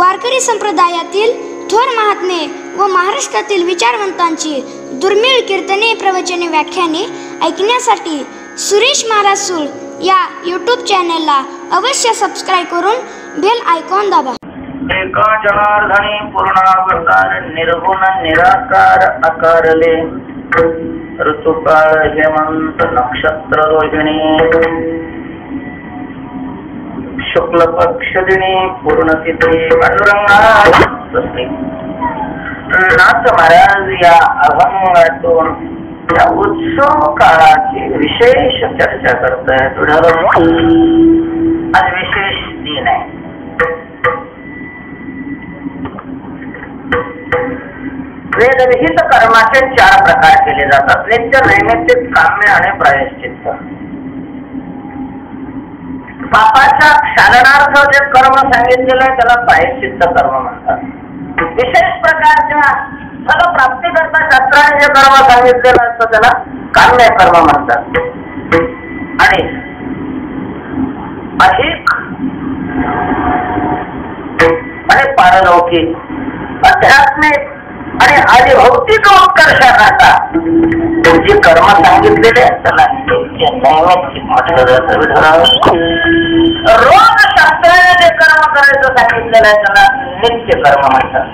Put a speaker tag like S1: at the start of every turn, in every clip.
S1: वारकरी संप्रदायातील थोर महात्मे व महाराष्ट्रातील विचारवंतांची दुर्मिळ कीर्तने, प्रवचने, व्याख्याने ऐकण्यासाठी सुरेश महाराज सूळ या यूट्यूब चॅनलला अवश्य सबस्क्राईब करून बेल आयकॉन दाबा.
S2: एका जनार्दनी पूर्णावतार निर्गुण निराकार आकारले ऋतुकाळ हेमंत नक्षत्र रोहिणी शुक्ल पक्ष दिनी पूर्णतिथी पांडुरंगा नाथ महाराज या अभंगातून या उत्सव काळाची विशेष चर्चा करतायत. आज विशेष दिन आहे. वेदविहित कर्माचे 4 प्रकार केले जातात. नित्य, नैमित्तिक, काम्य आणि प्रायश्चित्त. पापाच्या क्षालनार्थ जे कर्म सांगितलेलं आहे त्याला प्रायश्चित्त कर्म म्हणतात. विशेष प्रकारच्या फलप्राप्तीकरता शास्त्राने जे कर्म सांगितलेलं असतं त्याला काम्य कर्म म्हणतात. आणि अधिक आणि पारलौकिक, आध्यात्मिक आणि आदिभौतिक उत्कर्षाकरता जी कर्म सांगितलेले त्याला म्हटलं जातं. रोज शास्त्राने जे कर्म करायचं सांगितलेलं आहे त्याला नित्य कर्म म्हणतात.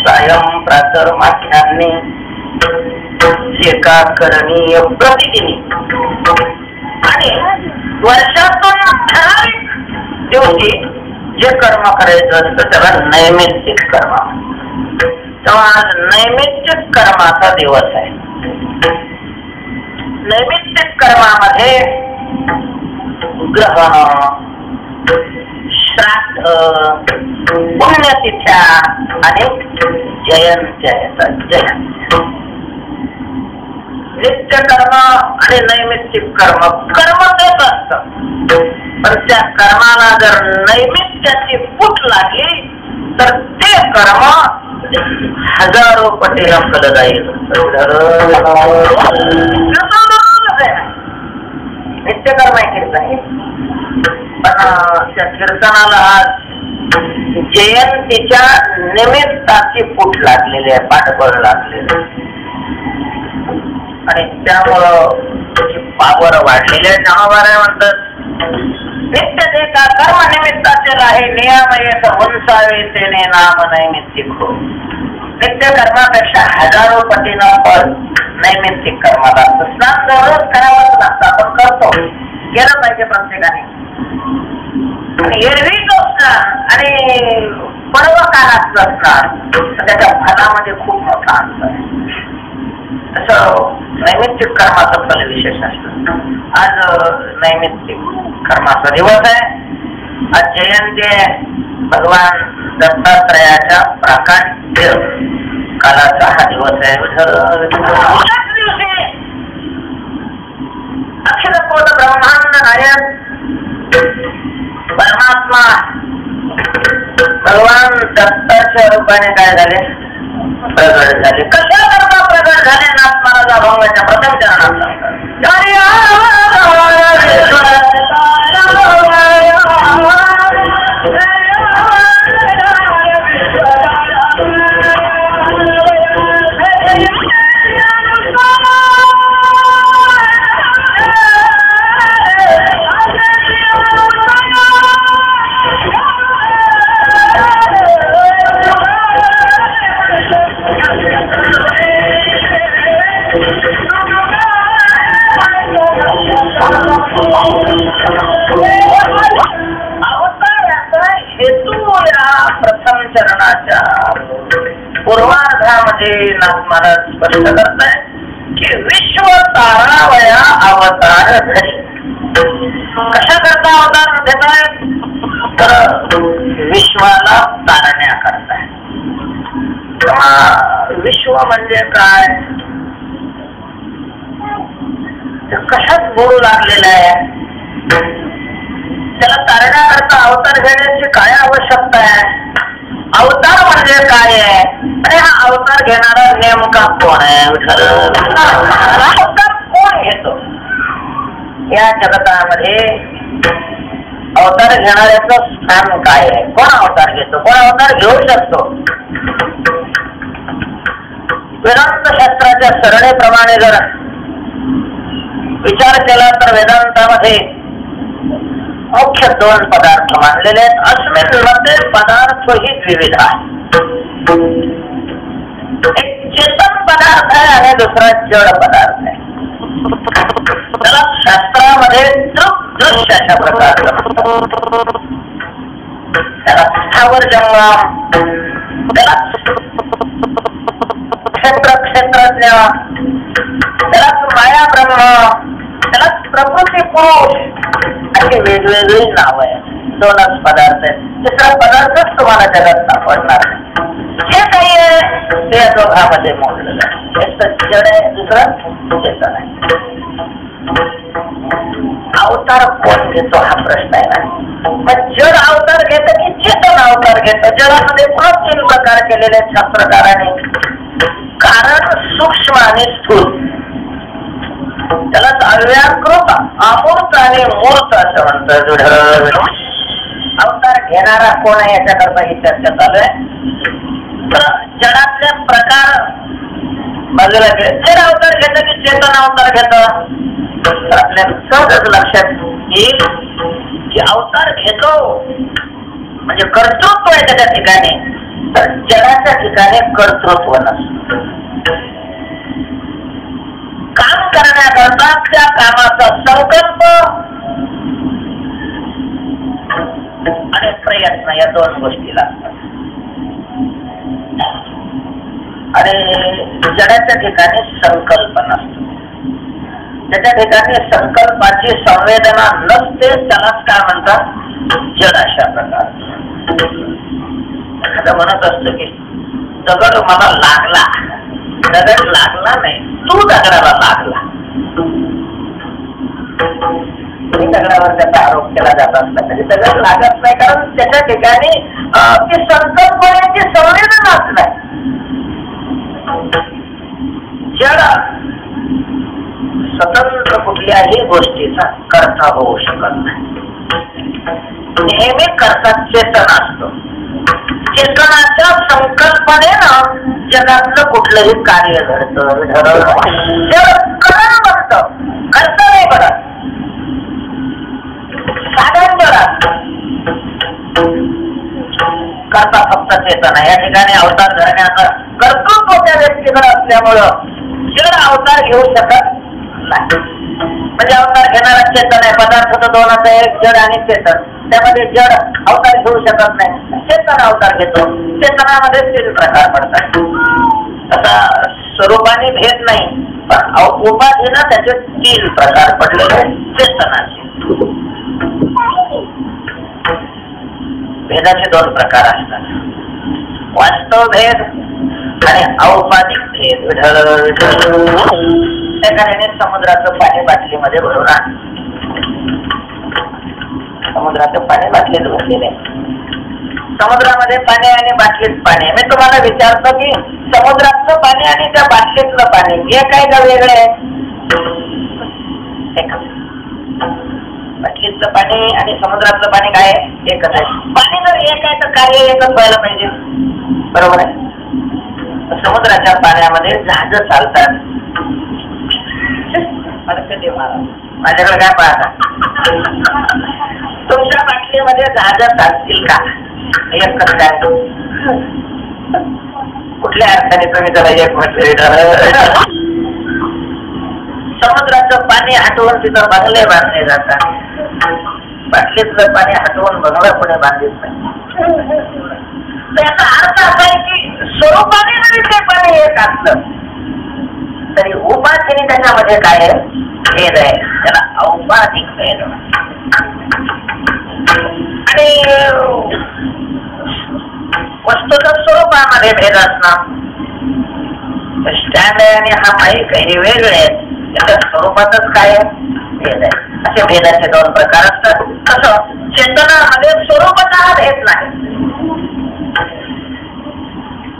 S2: कायम प्रातर माध्यान्नी एका करणीय प्रतिदिनी आणि वर्षातून ठराविक दिवशी जे कर्म करायचं असतं त्याला नैमित्तिक कर्म. तेव्हा आज नैमित्तिक कर्माचा दिवस आहे. नैमित्तिक कर्मामध्ये ग्रहण, श्राद्ध, पुण्यतिथ्या आणि जयंत्या येतात. जयंत्या, नित्य कर्म आणि नैमित्तिक कर्म. कर्म तेच असतं पण त्या कर्माला जर नैमित्याची फूट लागली तर ते कर्म हजारो पटीला फल जाईल. नित्य कर्म आहे कीर्तन. पण त्या कीर्तनाला जयंतीच्या निमित्ताची फूट लागलेली आहे, पाठबळ लागलेली आणि त्यामुळं त्याची पावर वाढलेली आहे. नावाबारा म्हणतात नित्य जे का कर्म निमित्ताचे आहे नियम एक वंसावे तेने नाम नैमित्तिक हो. नित्य कर्मापेक्षा हजारो पटीनं फळ नैमित्तिक कर्माला. स्नान दररोज करावंच लागतं, आपण करतो, केलं पाहिजे प्रत्येकाने. एरवी जो स्नान आणि पर्व काळातलं स्नान त्याच्या फलामध्ये खूप मोठा अंतर आहे. तसं नैमित्तिक कर्माचं फल विशेष असतं. आज नैमित्तिक कर्माचा दिवस आहे. आज जयंती आहे. भगवान दत्तात्रयाच्या प्राकांत्य कालाचा हा दिवस आहे. अखिल कोट ब्रह्मांड नायक परमात्मा भगवान दत्ताच्या रूपाने काय झाले? प्रगट झाले. कशा करता प्रगट झाले? नाथ महाराज अभंगाच्या प्रथम चरणात सांगतात. प्रथम चरणाच्या पूर्वार्धामध्ये नाथ महाराज स्पष्ट करताय की विश्व तारावया अवतार धरी. कशा करता अवतार घेताय? तर विश्वाला तारण्या करताय. विश्व म्हणजे काय? कशात बोलू लागलेलं आहे? त्याला तारण्याकरता अवतार घेण्याची काय आवश्यकता आहे? अवतार म्हणजे काय आहे आणि हा अवतार घेणारा नेमका कोण आहे? अवतार कोण घेतो? या जगतामध्ये अवतार घेणाऱ्याचं स्थान काय आहे, कोण अवतार घेतो, कोण अवतार घेऊ शकतो. वेदांत शास्त्राच्या सरणीप्रमाणे जर विचार केला तर वेदांतामध्ये मुख्य दोन पदार्थ मानलेले आहेत. अस्मिन्मध्ये पदार्थ ही द्विविध आहे. एक चेतन पदार्थ आहे आणि दुसरा जड पदार्थ आहे. त्याला शास्त्रामध्ये दृश्य अशा प्रकारचं, त्याला स्थावर जंगम, त्याला क्षेत्रज्ञ, त्याला माया ब्रह्म, त्याला प्रकृती पुरुष अशी वेगवेगळी नाव आहे. दोनच पदार्थ आहेत. तिसरा पदार्थच तुम्हाला जगात सापडणार नाही. जे काही आहे ते या दोघांमध्ये मोडलेलं आहे. एक जड आहे, दुसरं चेतन आहे. अवतार कोण घेतो हा प्रश्न आहे ना. मग जड अवतार घेतं की चेतन अवतार घेतं. जगामध्ये पुन्हा 3 प्रकार केलेले आहेत शास्त्रकाराने. कारण, सूक्ष्म आणि स्थूल. त्याला अव्याकृत, अमूर्त आणि मूर्त असं म्हणतात. अवतार घेणारा कोण आहे याच्याकरता ही चर्चा चालू आहे. तर जगातले प्रकार बाजूला जड अवतार घेतं की चेतन अवतार घेतं, तर आपल्या सहजच लक्षात येईल की अवतार घेतो म्हणजे कर्तृत्व आहे त्याच्या ठिकाणी, तर जगाच्या ठिकाणी कर्तृत्व नसतं. काम करण्याकरता त्या कामाचा संकल्प आणि प्रयत्न या 2 गोष्टी लागतात. आणि जडाच्या ठिकाणी संकल्प नसतो. त्याच्या ठिकाणी संकल्पाची संवेदना नसते, त्यालाच काय म्हणतात, जड अशा प्रकार. एखादा म्हणत असतो की दगड मला लागला. दगड लागला नाही, तू दगडाला लागला. दगडावर त्याचा आरोप केला जात असला तरी दगड लागत नाही, कारण त्याच्या ठिकाणी ती संकल्पनेची संवेदनाच नाही. जड स्वतंत्र कुठल्याही गोष्टीचा कर्ता होऊ शकत नाही. नेहमी कर्ता चेतन असतो. चेतनाच्या संकल्पनेनं जगातलं कुठलंही कार्य घडतं, करण बनतं, कर्ता नाही बनत. साधन जगात कर्ता फक्त चेतन आहे. या ठिकाणी अवतार धरण्याचं कर्तृत्व त्या व्यक्तीकडे असल्यामुळं जड अवतार घेऊ शकत नाही. म्हणजे अवतार घेणारा चेतन आहे. पदार्थ तर 2च आहे, जड आणि चेतन. त्यामध्ये जड अवतार घेऊ शकत नाही, चेतन अवतार घेतो. चेतनामध्ये 3 प्रकार पडतात. आता स्वरूपाने भेद नाही, पण उपाधीनं त्याचे 3 प्रकार पडलेले चेतनाचे. भेदाचे 2 प्रकार असतात, वास्तव भेद आणि औपाधिक भेद. एखाद्याने समुद्राचं पाणी बाटलीमध्ये भरून आण. समुद्राचं पाणी बाटलीत भरलेले. समुद्रामध्ये पाणी आणि बाटलीत पाणी. मी तुम्हाला विचारतो की समुद्रातलं पाणी आणि त्या बाटलीतलं पाणी हे काय का वेगळे आहे? बाटलीतलं पाणी आणि समुद्रातलं पाणी काय एकच आहे. पाणी जर एक आहे तर कार्य एकच व्हायला पाहिजे, बरोबर आहे. समुद्राच्या पाण्यामध्ये जहाज चालतात. माझ्याकडे काय पाहता, तुमच्या बाटलीमध्ये जहाज चालतील का? एकच काय, कुठल्या अर्थाने तुम्ही त्याला एक म्हटलं. समुद्राचं पाणी हटवून तिथं बंगले बांधले जातात. बाटलीतलं पाणी हटवून बंगला पुढे बांधलीच नाही. त्याचा अर्थ असा आहे की स्वरूपाने जरी ते पाणी एक असलं तरी उपाधीने त्याच्यामध्ये काय आहे, भेद आहे. त्याला औपाधिक भेद. आणि वस्तूच्या स्वरूपामध्ये भेद असणार. स्टँड आहे आणि हा माईक आहे हे वेगळे आहेत, त्याच्या स्वरूपातच काय भेद आहे. असे भेदाचे 2 प्रकार असतात. कसं चेतनामध्ये स्वरूपाचा भेद नाही,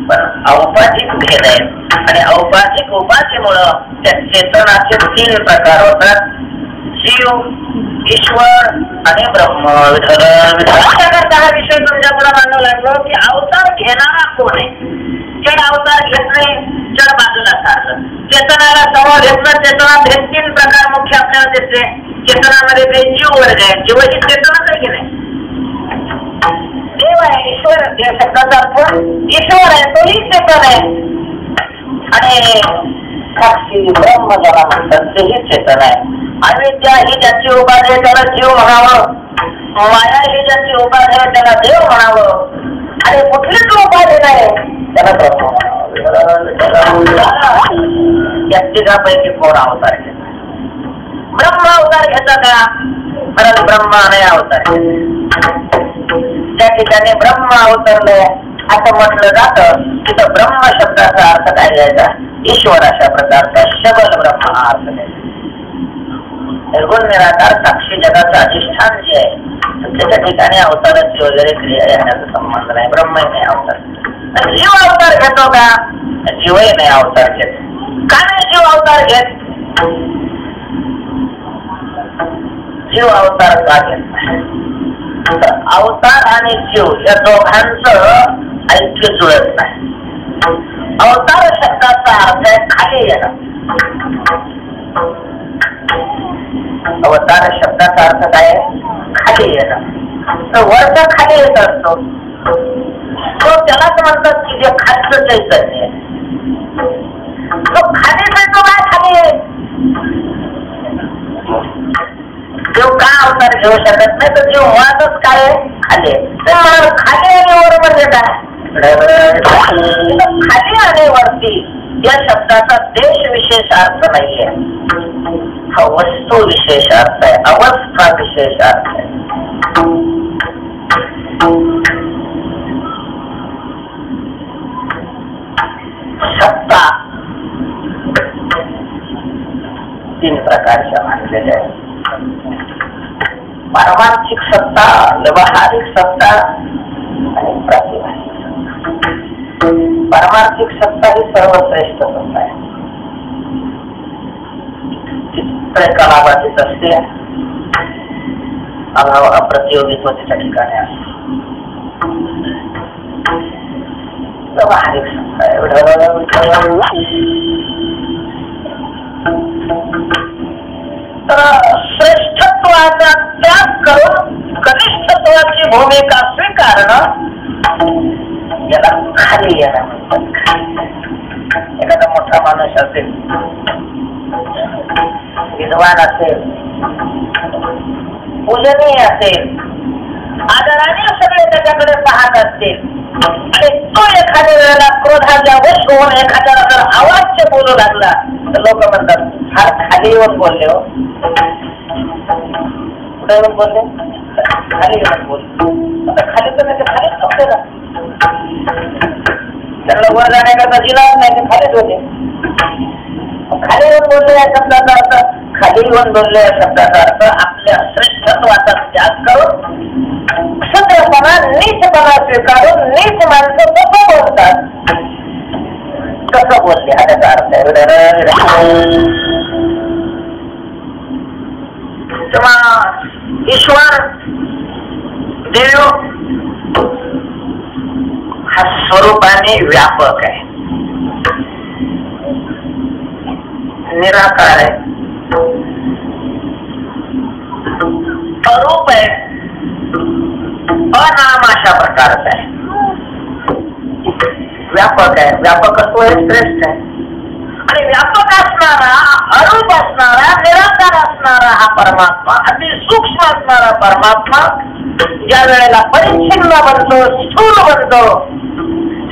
S2: पण औपाधिक भेद आहे. आणि औपाधिक उपाधीमुळं त्या चेतनाचे 3 प्रकार होतात. जीव, ईश्वर आणि ब्रह्म. विधानाकरता हा विषय तुमच्या पुढे मांडू लागलो की अवतार घेणारा कोण आहे. जड अवतार घेत नाही, जड बाजूला सारलं. चेतनाला समोर घेतलं, चेतना हे 3 प्रकार मुख्य आपल्याला दिसले. चेतनामध्ये ते जीव वर्ग आहे. जीव ही चेतनाच आहे की नाही. देव आहे, ईश्वर या शब्दाचा अर्थ ईश्वर आहे, तोही चेतन आहे. आणि साक्षी ब्रह्म ज्याला म्हणतात तेही चेतन आहे. अविद्या ही ज्याची उपाधी आहे त्याला जीव म्हणावं, माया ही ज्याची उपाधी आहे त्याला देव म्हणावं, आणि कुठलीच उपाधी नाही त्याला ब्रह्म म्हणावं. या तिघापैकी कोण अवतार घेत. ब्रह्म अवतार घेता का, परत ब्रह्माने अवतार घेतला. त्या ठिकाणी ब्रह्म अवतरले असं म्हटलं जातं. तिथं ब्रह्म शब्दाचा अर्थ काय घ्यायचा, ईश्वर अशा प्रकारचा शबल ब्रह्म हा अर्थ घ्यायचा. निर्गुण निराकार साक्षी जगाचं अधिष्ठान जे आहे त्याच्या ठिकाणी अवताराची वगैरे क्रिया येण्याचा संबंध नाही. ब्रह्म नाही अवतार. जीव अवतार घेतो का, जीवही नाही अवतार घेत. का नाही जीव अवतार घेत. जीव अवतार का घेत. अवतार आणि जीव या दोघांचं ऐक्य जुळत नाही. अवतार शब्दाचा अर्थ आहे खाली येणं. अवतार शब्दाचा अर्थ काय, खाली येणं. तर वरचा खाली येत असतो तो त्यालाच म्हणतात की जे खालचं चैतन्य आहे. तो खाली येतो काय, खाली जीव का अवतार घेऊ शकत नाही. तर जीव मुळातच काय खाली. खाली आणि वर म्हणजे काय, खाली आणि वरती या शब्दाचा देश विशेष अर्थ नाहीये. हा वस्तू विशेष अर्थ आहे, अवस्था विशेष अर्थ आहे. सत्ता 3 प्रकारच्या मानलेल्या आहेत. पारमार्थिक सत्ता, व्यवहारिक सत्ता आणि प्रातिभाषिक सत्ता. पारमार्थिक सत्ता ही सर्वश्रेष्ठ सत्ता आहे. चित्रकलाबाधित असते, अभाव अप्रतियोगित्व त्याच्या ठिकाणी असते. व्यवहारिक सत्ता तर श्रेष्ठत्वाचा त्याग करून कनिष्ठत्वाची भूमिका स्वीकारणं याला खाली येणं म्हणतात. एखादा मोठा माणूस असेल, विद्वान असेल, पूजनीय असेल, आदराने सगळे त्याच्याकडे पाहत असतील आणि तो एखाद्या वेळेला क्रोधाच्या वश होऊन एखाद्याला जर आवाज बोलू लागला तर लोक म्हणतात फार खाली येऊन बोलले. हो, कुठे येऊन बोलले, खाली येऊन बोलले. आता खाली तर नाही, खालीच नव्हते ना. त्यांना वर जाण्याकरता जिलाच नाही, ते खालीच होते. खाली येऊन बोलले या शब्दाचा अर्थ, खाली येऊन बोलले या शब्दाचा अर्थ आपल्या श्रेष्ठत्वाचा त्याग करून क्षुद्रपणा, नीचपणा स्वीकारून नीच माणसं कसं बोलतात, कसं बोलले हा त्याचा अर्थ आहे. तेव्हा ईश्वर देव हा स्वरूपाने व्यापक आहे, निराकार आहे, अरूप आहे, अनाम अशा प्रकारचा आहे. व्यापक आहे, व्यापकत्व हे श्रेष्ठ आहे. आणि व्यापक असणारा, अरूप असणारा, निराकार असणारा हा परमात्मा, अति सूक्ष्म असणारा परमात्मा ज्या वेळेला परिच्छिन्न बनतो, स्थूल बनतो,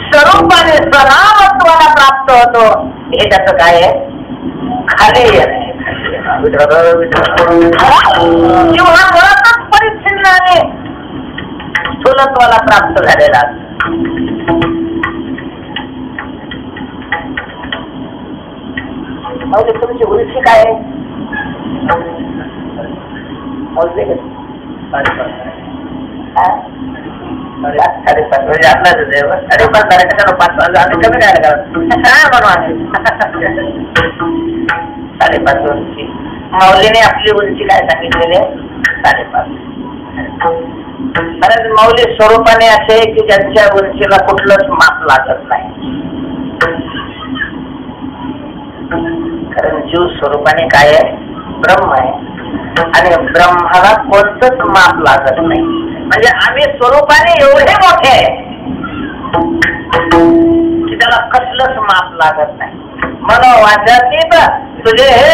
S2: स्वरूपाने सनामत्वाला प्राप्त होतो, हे त्याचं काय आहे, खाली येणे. किंवा मुळातच परिच्छिन्नाने स्थूलत्वाला प्राप्त झालेला. तुमची उंची काय आहे, साडेपाच म्हणजे आपलाच 5 कमी काय साडेपाच उंची. माऊलीने आपली उंची काय सांगितलेली आहे, 5.5. कारण माऊली स्वरूपाने असे की ज्यांच्या उंचीला कुठलंच माप लागत नाही. कारण जीव स्वरूपाने काय आहे? ब्रह्म आहे. आणि ब्रह्माला कोणतंच माप लागत नाही. म्हणजे आम्ही स्वरूपाने एवढे मोठे आहे की त्याला कसलंच माप लागत नाही. मनोवाचातीत तुझे हे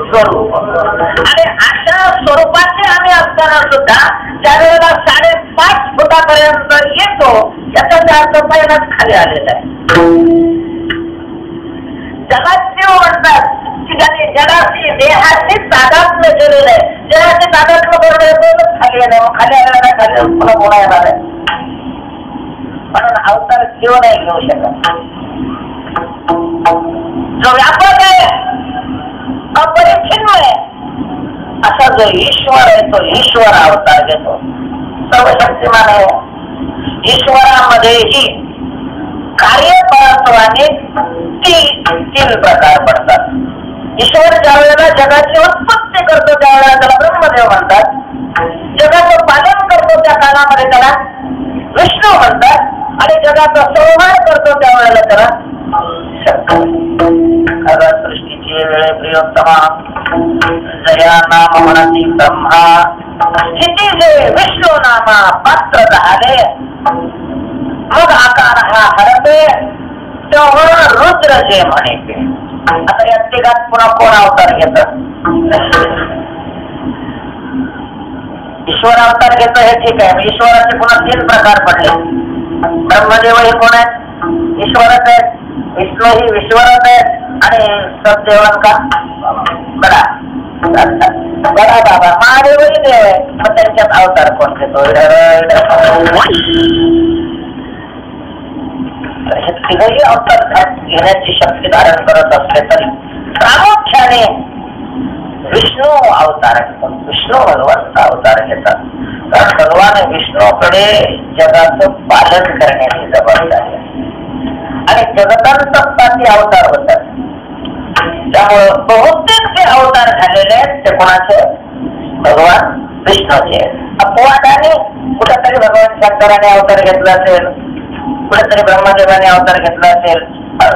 S2: स्वरूप. आणि अशा स्वरूपाचे आम्ही असताना सुद्धा ज्या वेळेला 5.5 फुटापर्यंत येतो याचा अर्थ पहिलाच खाली आलेला आहे. जगात जीव म्हणतात की ज्याने जगाची देहाची तादात्म्य केलेलं आहे. देहाची तादात्म्य करून येतो खाली आलं. खाली आलेला खाली पुन्हा पुन्हा येणार आहे. म्हणून अवतार जीव नाही घेऊ शकत. जो व्यापक आहे, अपरिच्छिन्न आहे, असा जो ईश्वर आहे तो ईश्वर अवतार घेतो. सर्वशक्तिमान आहे. ईश्वरामध्येही कार्यपरत्वाने 3 प्रकार पडतात. ईश्वर ज्या वेळेला जगाची उत्पत्ती करतो त्यावेळेला त्याला ब्रह्मदेव म्हणतात. जगाचं पालन करतो त्या काळामध्ये त्याला विष्णू म्हणतात. आणि जगाचा संहार करतो त्यावेळेला त्याला सृष्टीची वेळे प्रियोत्तमा जया नाम म्हणती ब्रह्मा स्थिती जे विष्णू नामा पात्र झाले मग आकार हा हरते तेव्हा रुद्र जे म्हणे. आता या तिघात पुन्हा कोण अवतार घेतात? ईश्वर अवतार घेतो हे ठीक आहे. ईश्वराचे पुन्हा 3 प्रकार पडले. ब्रह्मदेव हे कोण आहेत? ईश्वरच आहेत. विष्णू ही ईश्वरच आहेत. आणि सदेवांका बडा बाबा महादेवही देव आहे. मग त्यांच्यात अवतार कोण घेतो? हे तिघही अवतार घेण्याची शक्ती धारण करत असले तरी प्रामुख्याने विष्णू अवतार घेतात. विष्णू भगवंत अवतार घेतात. कारण भगवान विष्णूकडे जगाचं पालन करण्याची जबाबदारी आहे. आणि जगतांतपाती अवतार होतात. त्यामुळं बहुतेक जे अवतार झालेले आहेत ते कोणाचे? भगवान विष्णूचे. अपवादाने कुठेतरी भगवान शंकराने अवतार घेतला असेल, कुठेतरी ब्रह्मदेवाने अवतार घेतला असेल.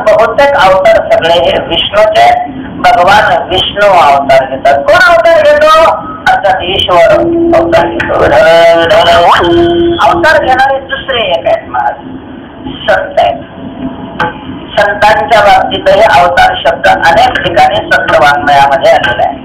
S2: बहुतेक अवतार सगळे हे विष्णूचे. भगवान विष्णू अवतार घेतात. कोण अवतार घेतो? अर्थात ईश्वर अवतार घेतो. अवतार घेणारे दुसरे एक आहेत महाराज, संत आहेत. संतांच्या बाबतीतही अवतार शब्द अनेक ठिकाणी संत वाङ्मयामध्ये आलेला आहे.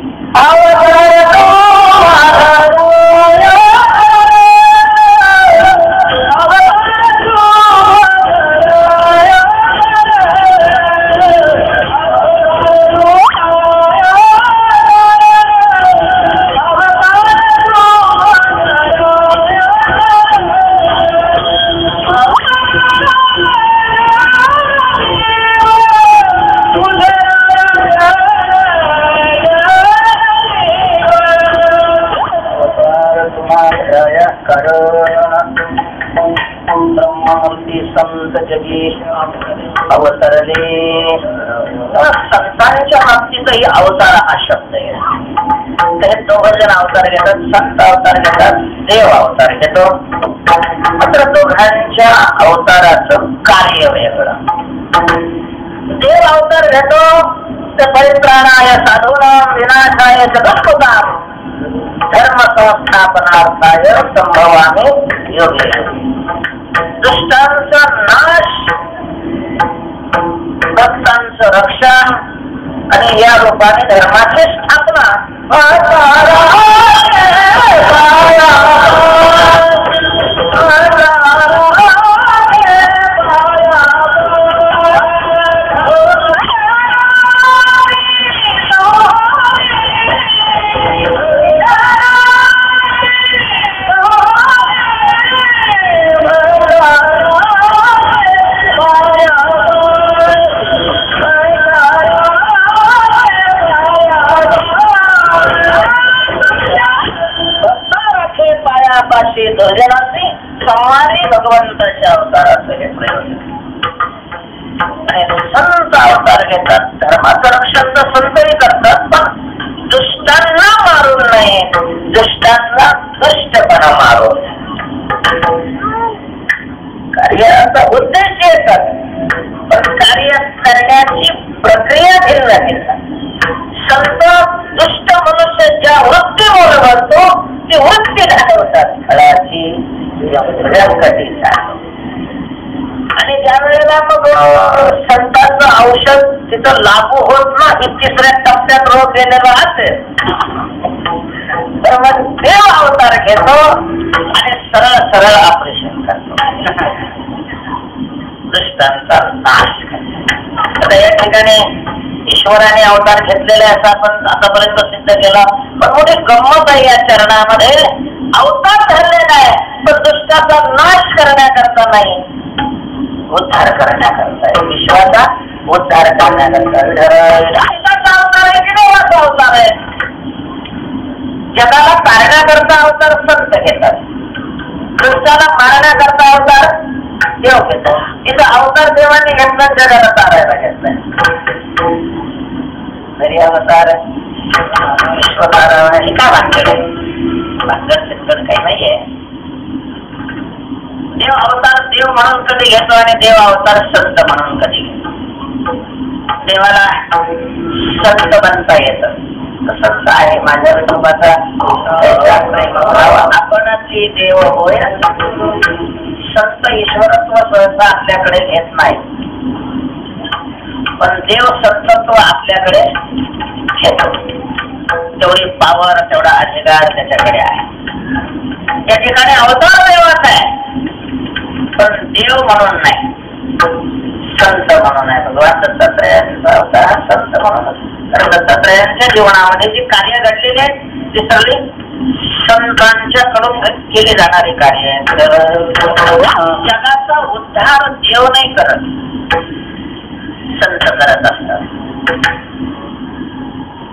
S2: ब्रह्ममूर्ती संत जगीश अवतरले. संतांच्या बाबतीतही अवतार हा शब्द आहे. ते 2 जण अवतार घेतात. संत अवतार घेतात, देव अवतार घेतो. मात्र दोघांच्या अवताराचं कार्य वेगळं. देव अवतार घेतो ते परित्राणाय साधूनां विनाशाय जगत्कृतां धर्म संस्थापनार्थाय संभवामी योगे. दुष्टांचा नाश, भक्तांचं रक्षण आणि या रूपाने धर्माची स्थापना. दुर्जनांनी संवादी भगवंताच्या अवताराचं हे प्रयोजन. आणि संत अवतार घेतात. धर्माचं रक्षण तर संतही करतात, पण दुष्टांना मारून नये दुष्टांना दुष्टपणा मारो. कार्याचा उद्देश येतात पण कार्य करण्याची प्रक्रिया भिन्न भिन्न. संत दुष्ट मनुष्य ज्या वृत्तीमुळे बनतो ती वृत्ती घालवतात फळाची व्यंकटीचा. आणि ज्या वेळेला मग संतांचं औषध तिथं लागू होत नाही, तिसऱ्या टप्प्यात रोग गेलेला असेल तर मग देव अवतार घेतो आणि सरळ सरळ ऑपरेशन करतो, दुष्टांचा नाश करतो. आता या ठिकाणी ईश्वराने अवतार घेतलेले असं आपण आतापर्यंत सिद्ध केला. पण मोठी गंमत आहे या चरणामध्ये. अवतार धरलेला आहे पण दुष्टाचा नाश करण्याकरता नाही, उद्धार करण्याकरता आहे. विश्वाचा उद्धार करण्याकरता अवतार आहे की देवाचा अवतार आहे. जगाला तारण्याकरता अवतार संत घेतात, दुष्टाला मारण्याकरता अवतार देव घेतात. इथं अवतार देवाने घेतला, जगाला तारायला घेतलाय. तरी अवतार विश्वतारण हे काय भानगड आहे? भानगड सिद्धड काही नाहीये. देव अवतार देव म्हणून कधी घेतो आणि देव अवतार संत म्हणून कधी घेतो. देवाला संत बनता येतं. संत आहे माझ्या विठोबाचा आपणच देव होय. संत ईश्वरत्व सहसा आपल्याकडे घेत नाही पण देव सत्तत्व आपल्याकडे घेतो. तेवढी पावर तेवढा अधिकार त्याच्याकडे आहे. त्या ठिकाणी अवतार देवाचा आहे पण देव म्हणून नाही, संत म्हणून आहे. भगवान दत्तात्रयांचा अवतार संत म्हणून. कारण दत्तात्रयांच्या जीवनामध्ये जी कार्य घडलेली आहेत ती सगळी संतांच्या कडून केली जाणारी कार्य आहे. तर जगाचा उद्धार देव नाही करत, संत करत असतात.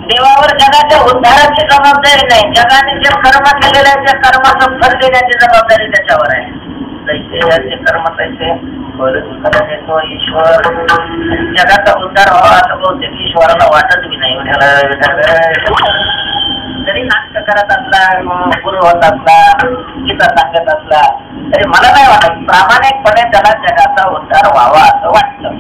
S2: देवावर जगाच्या उद्धाराची जबाबदारी नाही. जगाने जे कर्म केलेलं आहे त्या कर्माचं फल देण्याची जबाबदारी त्याच्यावर आहे. तैसे कर्म तैसे देतो ईश्वर. जगाचा उद्धार व्हावा असं बहुतेक ईश्वराला वाटत बी नाही. जरी नाट्य करत असला, गुरु होत असला, गीता सांगत असला तरी मला नाही वाटत प्रामाणिकपणे त्याला जगाचा उद्धार व्हावा असं वाटतं.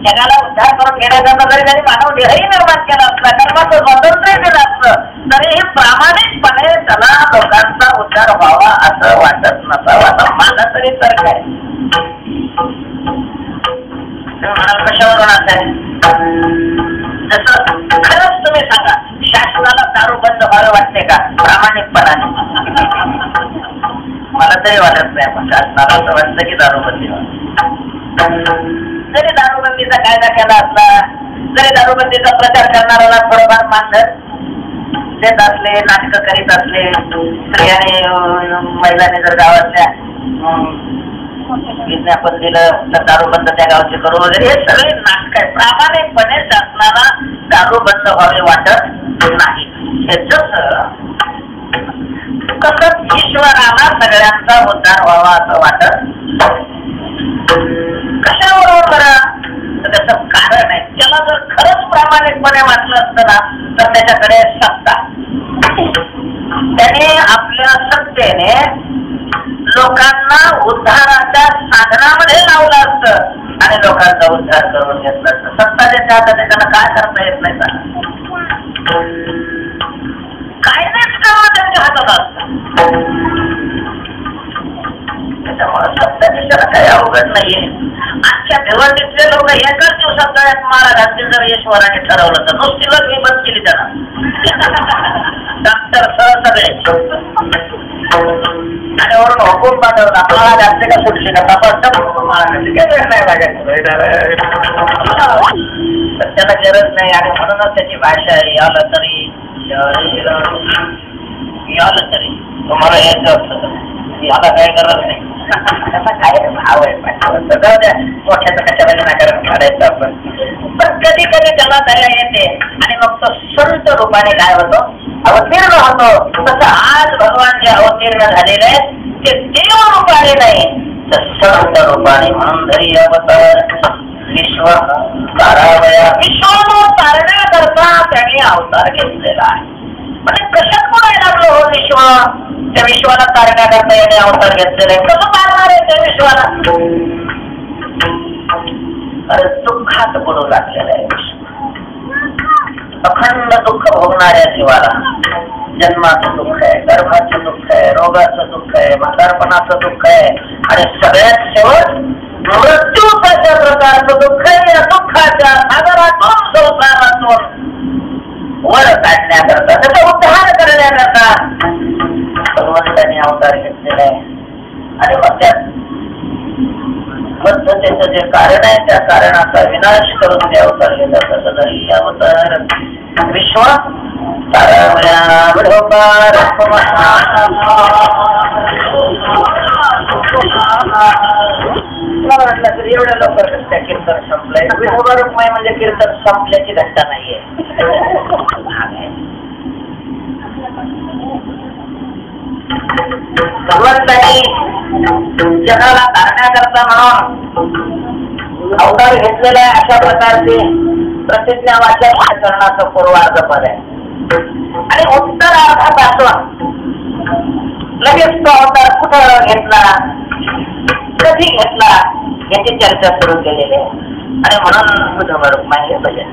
S2: जगाला उद्धार करून घेण्याकरता जरी त्यांनी मानव देहही निर्माण केला असला, कर्माचं स्वातंत्र्य दिलं असलं तरीही प्रामाणिकपणे त्याला लोकांचा उद्धार व्हावा असं वाटत नसावं. आता मला तरी तर काय म्हणाल कशावरून असं आहे? जसं खरंच तुम्ही सांगा शासनाला दारू बंद व्हावं वाटते का प्रामाणिकपणाने? मला तरी वाटत नाही. पण शासनाला असं वाटतं की दारूबंदी व्हावी. जरी दारूबंदीचा कायदा केला असला, जरी दारूबंदीचा प्रचार करणाऱ्याला थोडंफार मानधन देत असले, नाटकं करीत असले, स्त्रियांनी महिलांनी जर गावातल्या विज्ञापन दिलं तर दारूबंद त्या गावचे करू वगैरे, हे सगळे नाटक आहे. प्रामाणिकपणे शासनाला दारूबंद व्हावे वाटत नाही. हे कसं ईश्वराला सगळ्यांचा उद्धार व्हावा असं वाटत. कशाबरोबर बरं? तर त्याचं कारण आहे. त्याला जर खरंच प्रामाणिकपणे वाटलं असतं ना तर त्याच्याकडे सत्ता, त्याने आपल्या सत्तेने लोकांना उद्धाराच्या साधनामध्ये लावलं असतं आणि लोकांचा उद्धार करून घेतला असतं. सत्ता ज्याच्या हातात त्याला काय करता येत नाही का? कायदेच कर्म त्यांच्या हातात असतं. त्याच्यामुळे सत्ताची त्याला काही अवघड नाहीये. आजच्या भिवंडीतले लोक एकाच दिवसात गळ्यात मारा घालतील जर ईश्वराने ठरवलं तर. नुसती लग्न मी बंद केली त्यांना, डॉक्टर सह सगळे, आणि वरून हुकूम पाठवला मला जास्त का सुटली का तपास वेळ नाही लागायचं. त्याला गरज नाही आणि म्हणूनच त्याची भाषा आहे याला तरी याला तरी तुम्हाला यायचं असतं याला काय गरज नाही. त्याचा काय भाव आहे मोठ्याचं कशाला विनाकारण काढायचं आपण. पण कधी कधी त्याला दया येते आणि मग तो संत रूपाने काय होतो अवतीर्ण होतो. तसं आज भगवान जे अवतीर्ण झालेले आहेत ते देव रूपाने नाही तर संत रूपाने. म्हणून धरी अवतार विश्व तारावया. विश्व तारण्याकरता त्यांनी अवतार घेतलेला आहे. म्हणजे कशात पण लागलं हो विश्व, त्या विश्वाला तारण्याकरता याने अवतार घेतलेला आहे. कसं तारणार आहे त्या विश्वाला? अरे दुःखात पडू लागलेलं आहे विश्व. अखंड दुःख भोगणाऱ्या जीवाला जन्माचं दुःख आहे, गर्भाचं दुःख आहे, रोगाचं दुःख आहे, म्हातारपणाचं दुःख आहे आणि सगळ्यात शेवट मृत्यूच्या प्रकारचं दुःख आहे. या दुःखाच्या सागरातून संसारातून वर काढण्याकरता, त्याचा उद्धार करण्याकरता भगवंतांनी अवतार घेतलेला आहे. आणि मग त्या बद्धतेचं जे कारण आहे त्या कारणाचा विनाश करून ते अवतार घेतात. तसं जरी अवतार विश्व मला वाटलं तर एवढ्या लवकर त्या कीर्तन संपलंय. विठोबारुक्माई म्हणजे कीर्तन संपल्याची घंटा नाहीये. भगवंतांनी जगाला तारण्याकरता म्हणून अवतार घेतलेला आहे. अशा प्रकारचे प्रतिज्ञा वाचन करण्याचं पूर्वार्ध पद आहे. आणि उत्तरार्धापासून लगेच तो अवतार कुठं घेतला, कधी घेतला याची चर्चा सुरू केलेली आहे. आणि म्हणून विठोबा हे भजन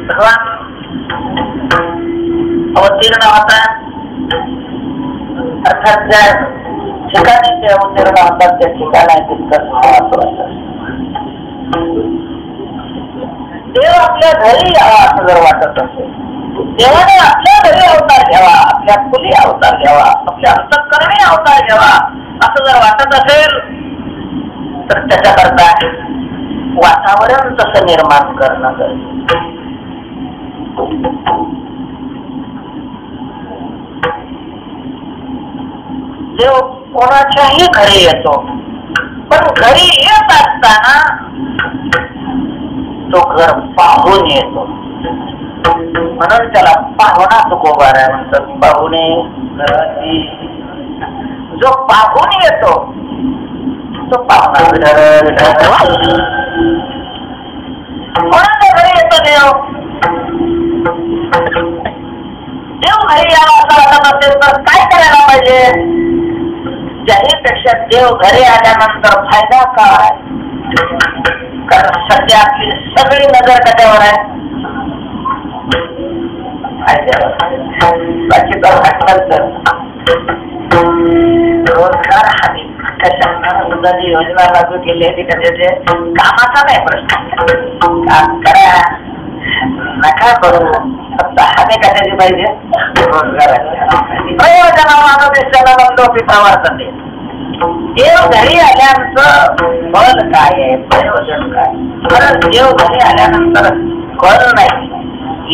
S2: भगवान अवतीर्ण होता. अर्थात ज्या ठिकाणी ते अवतीर्ण होतात त्या ठिकाणी तितकंच महत्वाचं. देव आपल्या घरी यावा असं जर वाटत असेल, देवाने आपल्या घरी अवतार घ्यावा, आपल्या फुली अवतार घ्यावा, आपल्या अंतःकरणी अवतार घ्यावा असं जर वाटत असेल तर त्याच्याकरता वातावरण तसं निर्माण करणं गरजेचं. देव कोणाच्याही घरी येतो, पण घरी येत असताना तो घर पाहून येतो. म्हणून त्याला पाहुणा तुकोबारा म्हणतात. पाहुणे घराची जो पाहून येतो तो पाहुणा. कोणाच्या घरी येतो देव? देव घरी यावा असं वाटत असेल तर काय करायला पाहिजे? ज्याहीपेक्षा देव घरी आल्यानंतर फायदा काय? कारण सध्या आपली सगळी नजर कशावर आहे? बाकी तर वाटलं रोजगार हमी कशाची योजना लागू केली आहे ती कशाचे कामाचा नाही प्रश्न. काम करा नका करू, फक्त हमी कशाची पाहिजे? रोजगाराची. प्रयोजनाला देशाला बंदो पितावर दे. देव घरी आल्यानंतर फळ काय आहे, प्रयोजन काय? खरंच देव घरी आल्यानंतर फळ नाही,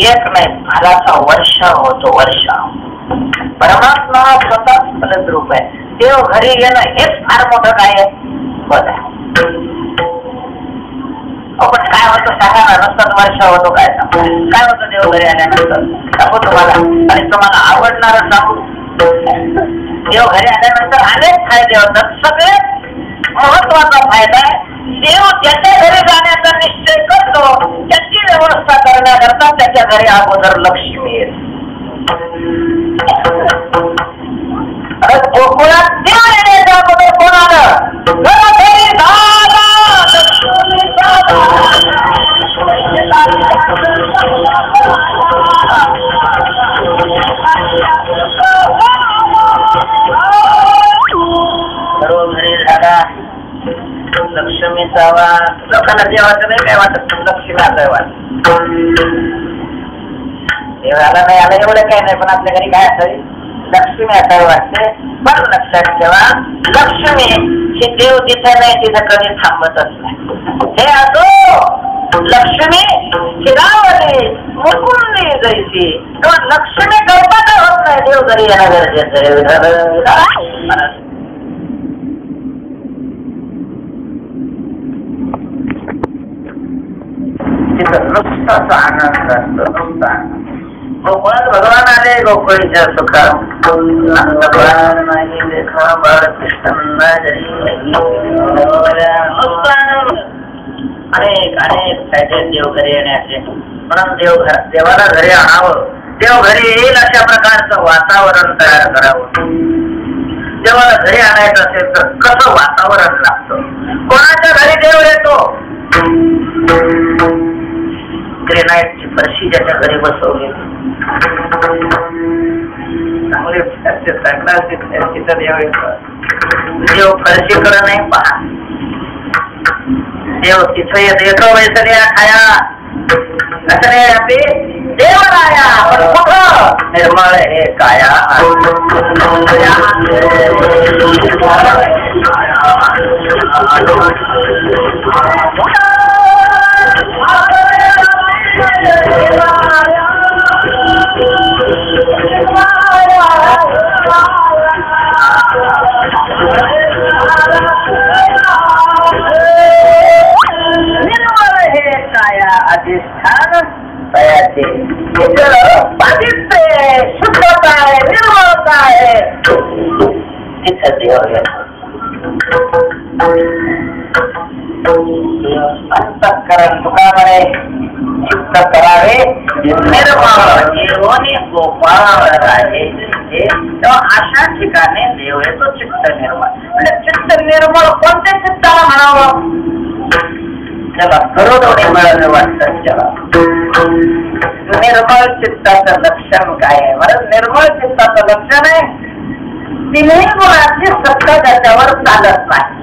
S2: एक नाही, फळाचा वर्षाव होतो. वर्षाव परमात्मा स्वतः फलद्रूप आहे. देव घरी येणं हेच फार मोठं काय आहे? फळ आहे. पण काय होतं सांगा ना? नुसतं वर्षाव होतो काय सांगू? काय होतं देव घरी आल्यानंतर सांगू तुम्हाला, आणि तुम्हाला आवडणारं सांगू. देव घरी आल्यानंतर अनेक फायदे होतात. सगळ्यात महत्वाचा फायदा आहे देव ज्याच्या घरी जाण्याचा निश्चय करतो त्याची व्यवस्था करण्याकरता त्याच्या घरी अगोदर लक्ष्मी येते. गोकुळात देव येण्याच्या अगोदर कोण आलं? लक्ष्मीचा वास. लोकांना देवाचं नाही काय वाटत, लक्ष्मीचा वाटत. देवाला नाही आलं एवढं काही नाही, पण आपल्या घरी काय असावी? लक्ष्मी असावी वाटते. पण लक्षात ठेवा, लक्ष्मी हे देव जिथं नाही तिथं कधी थांबतच नाही. हे असो लक्ष्मी चिरावली मुकुंदी जैसी, तेव्हा लक्ष्मी कल्पना होत नाही. देव घरी येणं गरजेचं आहे. नुसताच आनंद असतो, नुसता. गोकुळात भगवान आले गोकुळीच्या सुखा नाही देखा बाळकृष्ण अनेक अनेक फायदे देव घरी येण्याचे. म्हणून देवाला घरी आणावं देव घरी येईल अशा प्रकारचं वातावरण तयार करावं. जेव्हा घरी आणायचं असेल तर कसं वातावरण लागतं. कोणाच्या घरी देव येतो. ग्रेनाइटची फरशी ज्याच्या घरी बसवली चांगले तिथं देव येतो. देव फरशीकडे नाही पहा. देव तिथं येतो वैसल्या खाया देव राया पण कुठं निर्मळ हे काया. निर्मळ हे काया अधिष्ठान तयाचे शुद्धता आहे निर्मळता आहे तिथं देव अंतःकरण तुकामुळे चित्त करावे निर्मळ जीवनी गोपाळ राहे. अशा ठिकाणी देव येतो चित्त निर्मळ. म्हणजे चित्त निर्मळ कोणत्या चित्ताला म्हणावं. त्याला करोडोने मिळालं वाटतं. त्याला निर्मळ चित्ताचं लक्षण काय आहे. मला निर्मळ चित्ताचं लक्षण आहे तिन्ही गुणाची सत्ता त्याच्यावर चालत नाही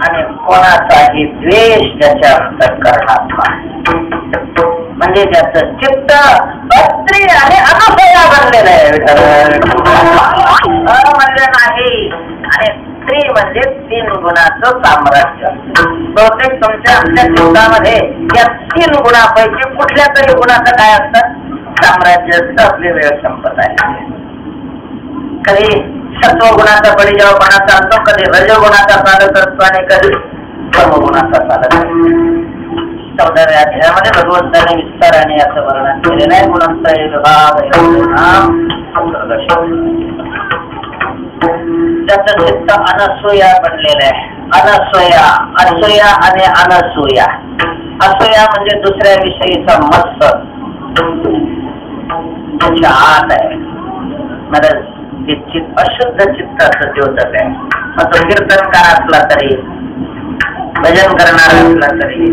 S2: आणि कोणाचाही द्वेष त्याच्या अंतःकरणात नाही. म्हणजे त्याचं चित्त स्त्री आणि अनसया बनलेलं आहे. म्हणजे नाही. आणि स्त्री म्हणजे 3 गुणाचं साम्राज्य. बहुतेक तुमच्या आमच्या चित्तामध्ये या 3 गुणापैकी कुठल्या तरी गुणाचं काय असतं साम्राज्य असतं. आपली वेळ संपत आहे. कधी सत्वगुणाचा बळीजावपणा चालतो, कधी रजगुणाचा चालत असतो आणि कधी तमगुणाचा चालत असतो. 14व्या अध्यायामध्ये भगवंताने विस्ताराने याचं वर्णन केलेलं आहे. गुणत्रय विभाग त्याचं चित्त अनसूया बनलेलं आहे. अनसूया असूया आणि अनसूया. असूया म्हणजे दुसऱ्या विषयीचा मत्सर त्याच्या आत आहे. मला अशुद्ध चित्ताचं द्योतक आहे. मग तो कीर्तनकार असला तरी भजन करणारा असला तरी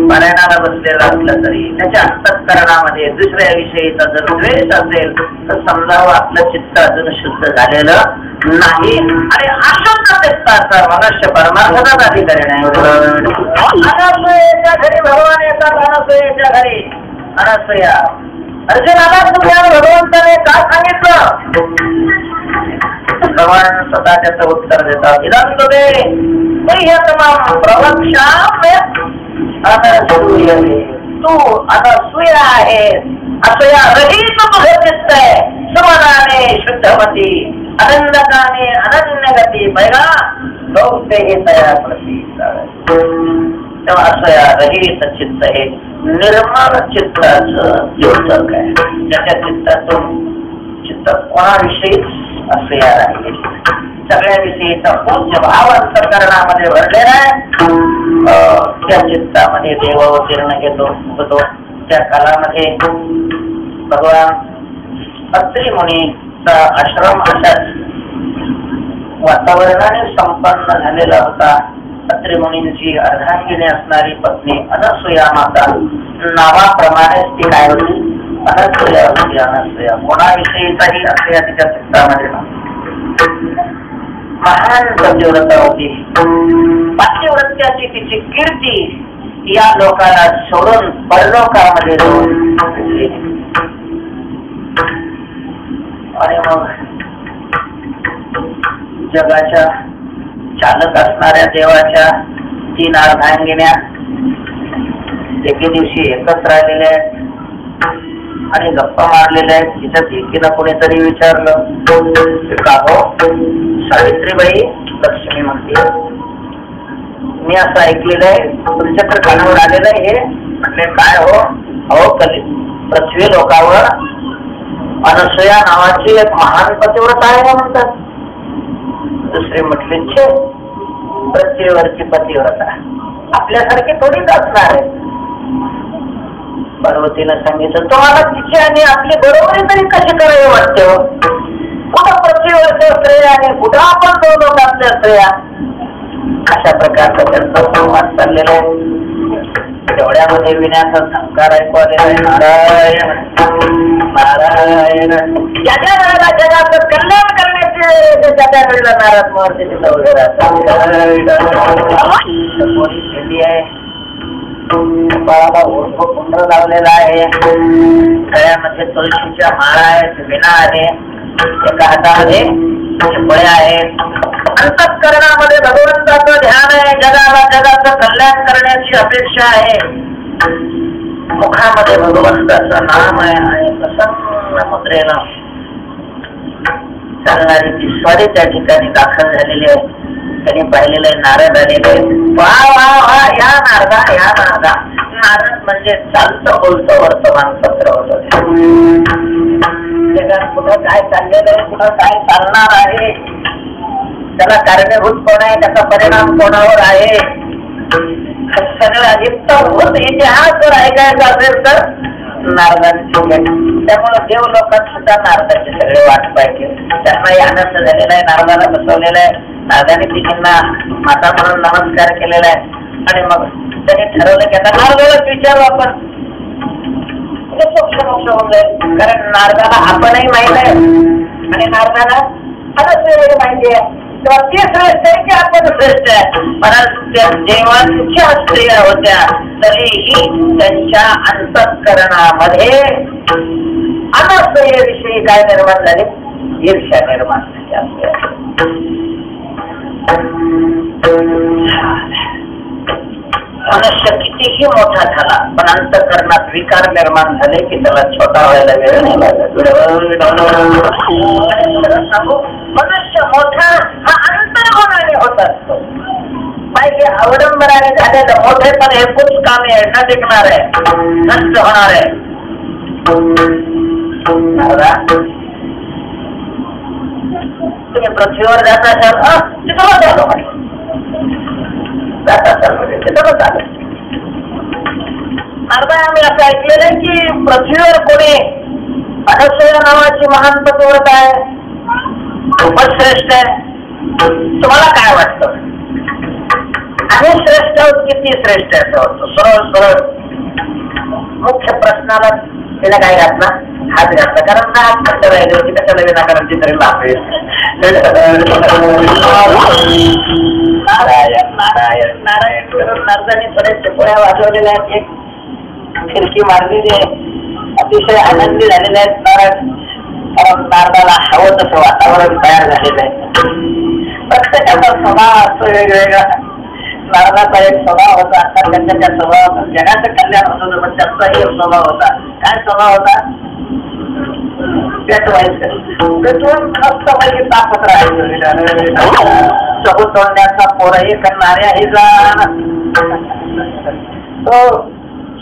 S2: पारायणाला बसलेला असला तरी त्याच्या अंतःकरणामध्ये दुसऱ्या विषयीचा जर द्वेष असेल तर समजावं आपलं चित्त अजून शुद्ध झालेलं नाही. आणि अशुद्ध चित्ताचा मनुष्य परमार्थाचाच अधिकारी नाही. अनसूयेच्या घरी भगवान येतात. अनसूयेच्या घरी अनसूया अर्जुनाला तुम्हाला भगवंताने काय सांगितलं. भगवान स्वतः त्याचं उत्तर देतात. इदं तुते प्रवक्षा अनसूयते. तू अनसूया आहे. असूया रहित तुझं चित्त आहे. सुमनाने शुद्धमती अनंदकाने अनन्यगती बैगा गौतेही तया प्रती. तेव्हा असूया रहित चित्त हे निर्मळ चित्ताचं द्योतक आहे. ज्याच्या चित्तातून चित्त कोणाविषयीच असूया राहिले सगळ्या विषयीचा पूज्य भाव अंतःकरणामध्ये भरलेला आहे. त्या चित्तामध्ये देव अवतीर्ण होतो. त्या कालामध्ये भगवान अत्री मुनीचा आश्रम अशाच वातावरणाने संपन्न झालेला होता. अत्री मुनींची अर्धांगिनी असणारी पत्नी अनसूया माता नावाप्रमाणेच ती काय होती अनसूया होती. अनसूया कोणाविषयीचाही असूया तिच्या चित्तामध्ये महान पतिव्रता होती. पतिव्रत्याची तिची कीर्ती या लोकांना सोडून परलोकामध्ये आणि मग जगाच्या चालत असणाऱ्या देवाच्या 3 अर्धांगिन्या एके दिवशी एकत्र आलेल्या आहेत आणि गप्पा मारलेल्या आहेत. तिच्यात एकीला कोणीतरी विचारलं का हो सावित्रीबाई. लक्ष्मी म्हणते मी असं ऐकलेलं आहे तुमच्याकडे कानावर आलेलं आहे हे. म्हटले काय हो. अहो पृथ्वी लोकावर अनसूया नावाची एक महान पतिव्रता आहे म्हणतात. दुसरी म्हटली छे पृथ्वीवरची पतिव्रता आपल्यासारखी थोडीच असणार आहे. पार्वतीनं सांगितलं तुम्हाला तिची आणि आपली बरोबरी तरी कशी करावी वाटते हो? कुठं पृथ्वीवरच्या स्त्रिया आणि कुठं आपण दोन लोकांच्या स्त्रिया, अशा प्रकारचा त्यांचा संवाद चाललेला आहे. तेवढ्यामध्ये विण्याचा संस्कार ऐकू आलेला आहे. नारायण नारायण. ज्याच्या वेळेला जगाचं कल्याण करण्याचे त्या वेळेला नारद महर्षी तिथं उभे राहतात. आहे बाळाला ओढ कुंड लावलेला आहे, गळ्यामध्ये तुळशीच्या माळा आहेत, विणा आहे, एका हातामध्ये फळे आहेत. अंतःकरणामध्ये भगवंताचं ध्यान आहे, जगाला जगाचं कल्याण करण्याची अपेक्षा आहे. मुखामध्ये भगवंताचं नाम आहे आणि प्रसन्न मुद्रेनं चालणारी ती स्वारी त्या ठिकाणी दाखल झालेली आहे. त्यांनी पाहिलेलं आहे नारद आलेले. वा वा वा, या नारदा या नारदा. नारद म्हणजे चालतं बोलतं वर्तमानपत्र होतं. जगात कुठं काय चाललेलं आहे, कुठं काय चालणार आहे, त्याला कारणीभूत कोण आहे, त्याचा परिणाम कोणावर आहे, सगळं इतकं इतिहास जर ऐकायचा असेल तर नारदांची. त्यामुळे देव लोकांत सुद्धा नारदाची सगळे वाट पाहिजे. त्यांनाही आनंद झालेला आहे, नारदाला बसवलेला आहे. नारदाने तिघींना माता म्हणून नमस्कार केलेला आहे. आणि मग त्यांनी ठरवलं की आता नारदालाच विचारू आपण. कारण नारदाला आपणही माहित आहे आणि नारदाला अनंत माहिती आहे. तेव्हा ते श्रेष्ठ आहे की आपण श्रेष्ठ आहे. परंतु जेव्हा तिच्या स्त्रिया होत्या तरीही त्यांच्या अंतःकरणामध्ये अनसूयेविषयी काय निर्माण झाले? ईर्ष्या निर्माण झाली. मनुष्य कितीही मोठा झाला पण अंतःकरणात विकार निर्माण झाले की त्याला छोटा व्हायला वेळ नाही लागत. मनुष्य मोठा हा अंतर्गुणाने होत असतो. पाहिजे अवडंबराने झालेलं मोठे पण हे खूप कामी आहे, न टिकणार आहे, नष्ट होणार आहे. तुम्ही पृथ्वीवर जात असाल तिथं जातो जात असाल म्हणजे तिथं चालेल. अर्धा आम्ही असं ऐकलेलं आहे की पृथ्वीवर कोणी अनसूया नावाची महान पतिव्रत आहे, खूपच श्रेष्ठ आहे. तुम्हाला काय वाटतं? आम्ही श्रेष्ठ आहोत किती श्रेष्ठ आहे? सरळ सरळ मुख्य प्रश्नाला तिला काय घातला? हात घातला. कारण ना हात खर्च राहिले होती कशाला विनाकारांची तरी लाभेल. नारायण नारायण नारायण करून नारदाने बरेचसे पोळ्या वाजवलेल्या आहेत. एक खिडकी मारलेली आहे. अतिशय आनंदी झालेले आहेत नारद. कारण नारदाला हवं तसं वातावरण तयार झालेलं आहे. प्रत्येकाचा स्वभाव असतो वेगवेगळा. नारदाचा एक स्वभाव होता. आता त्यांच्या त्या स्वभावात जगाचं कल्याण होत होतं पण त्यांचाही एक स्वभाव होता. काय स्वभाव होता? पेटवायचं. पेटवून मस्त पैकी तापत राहायचं. चबू तोडण्याचा पोरही करणाऱ्याही जाण तो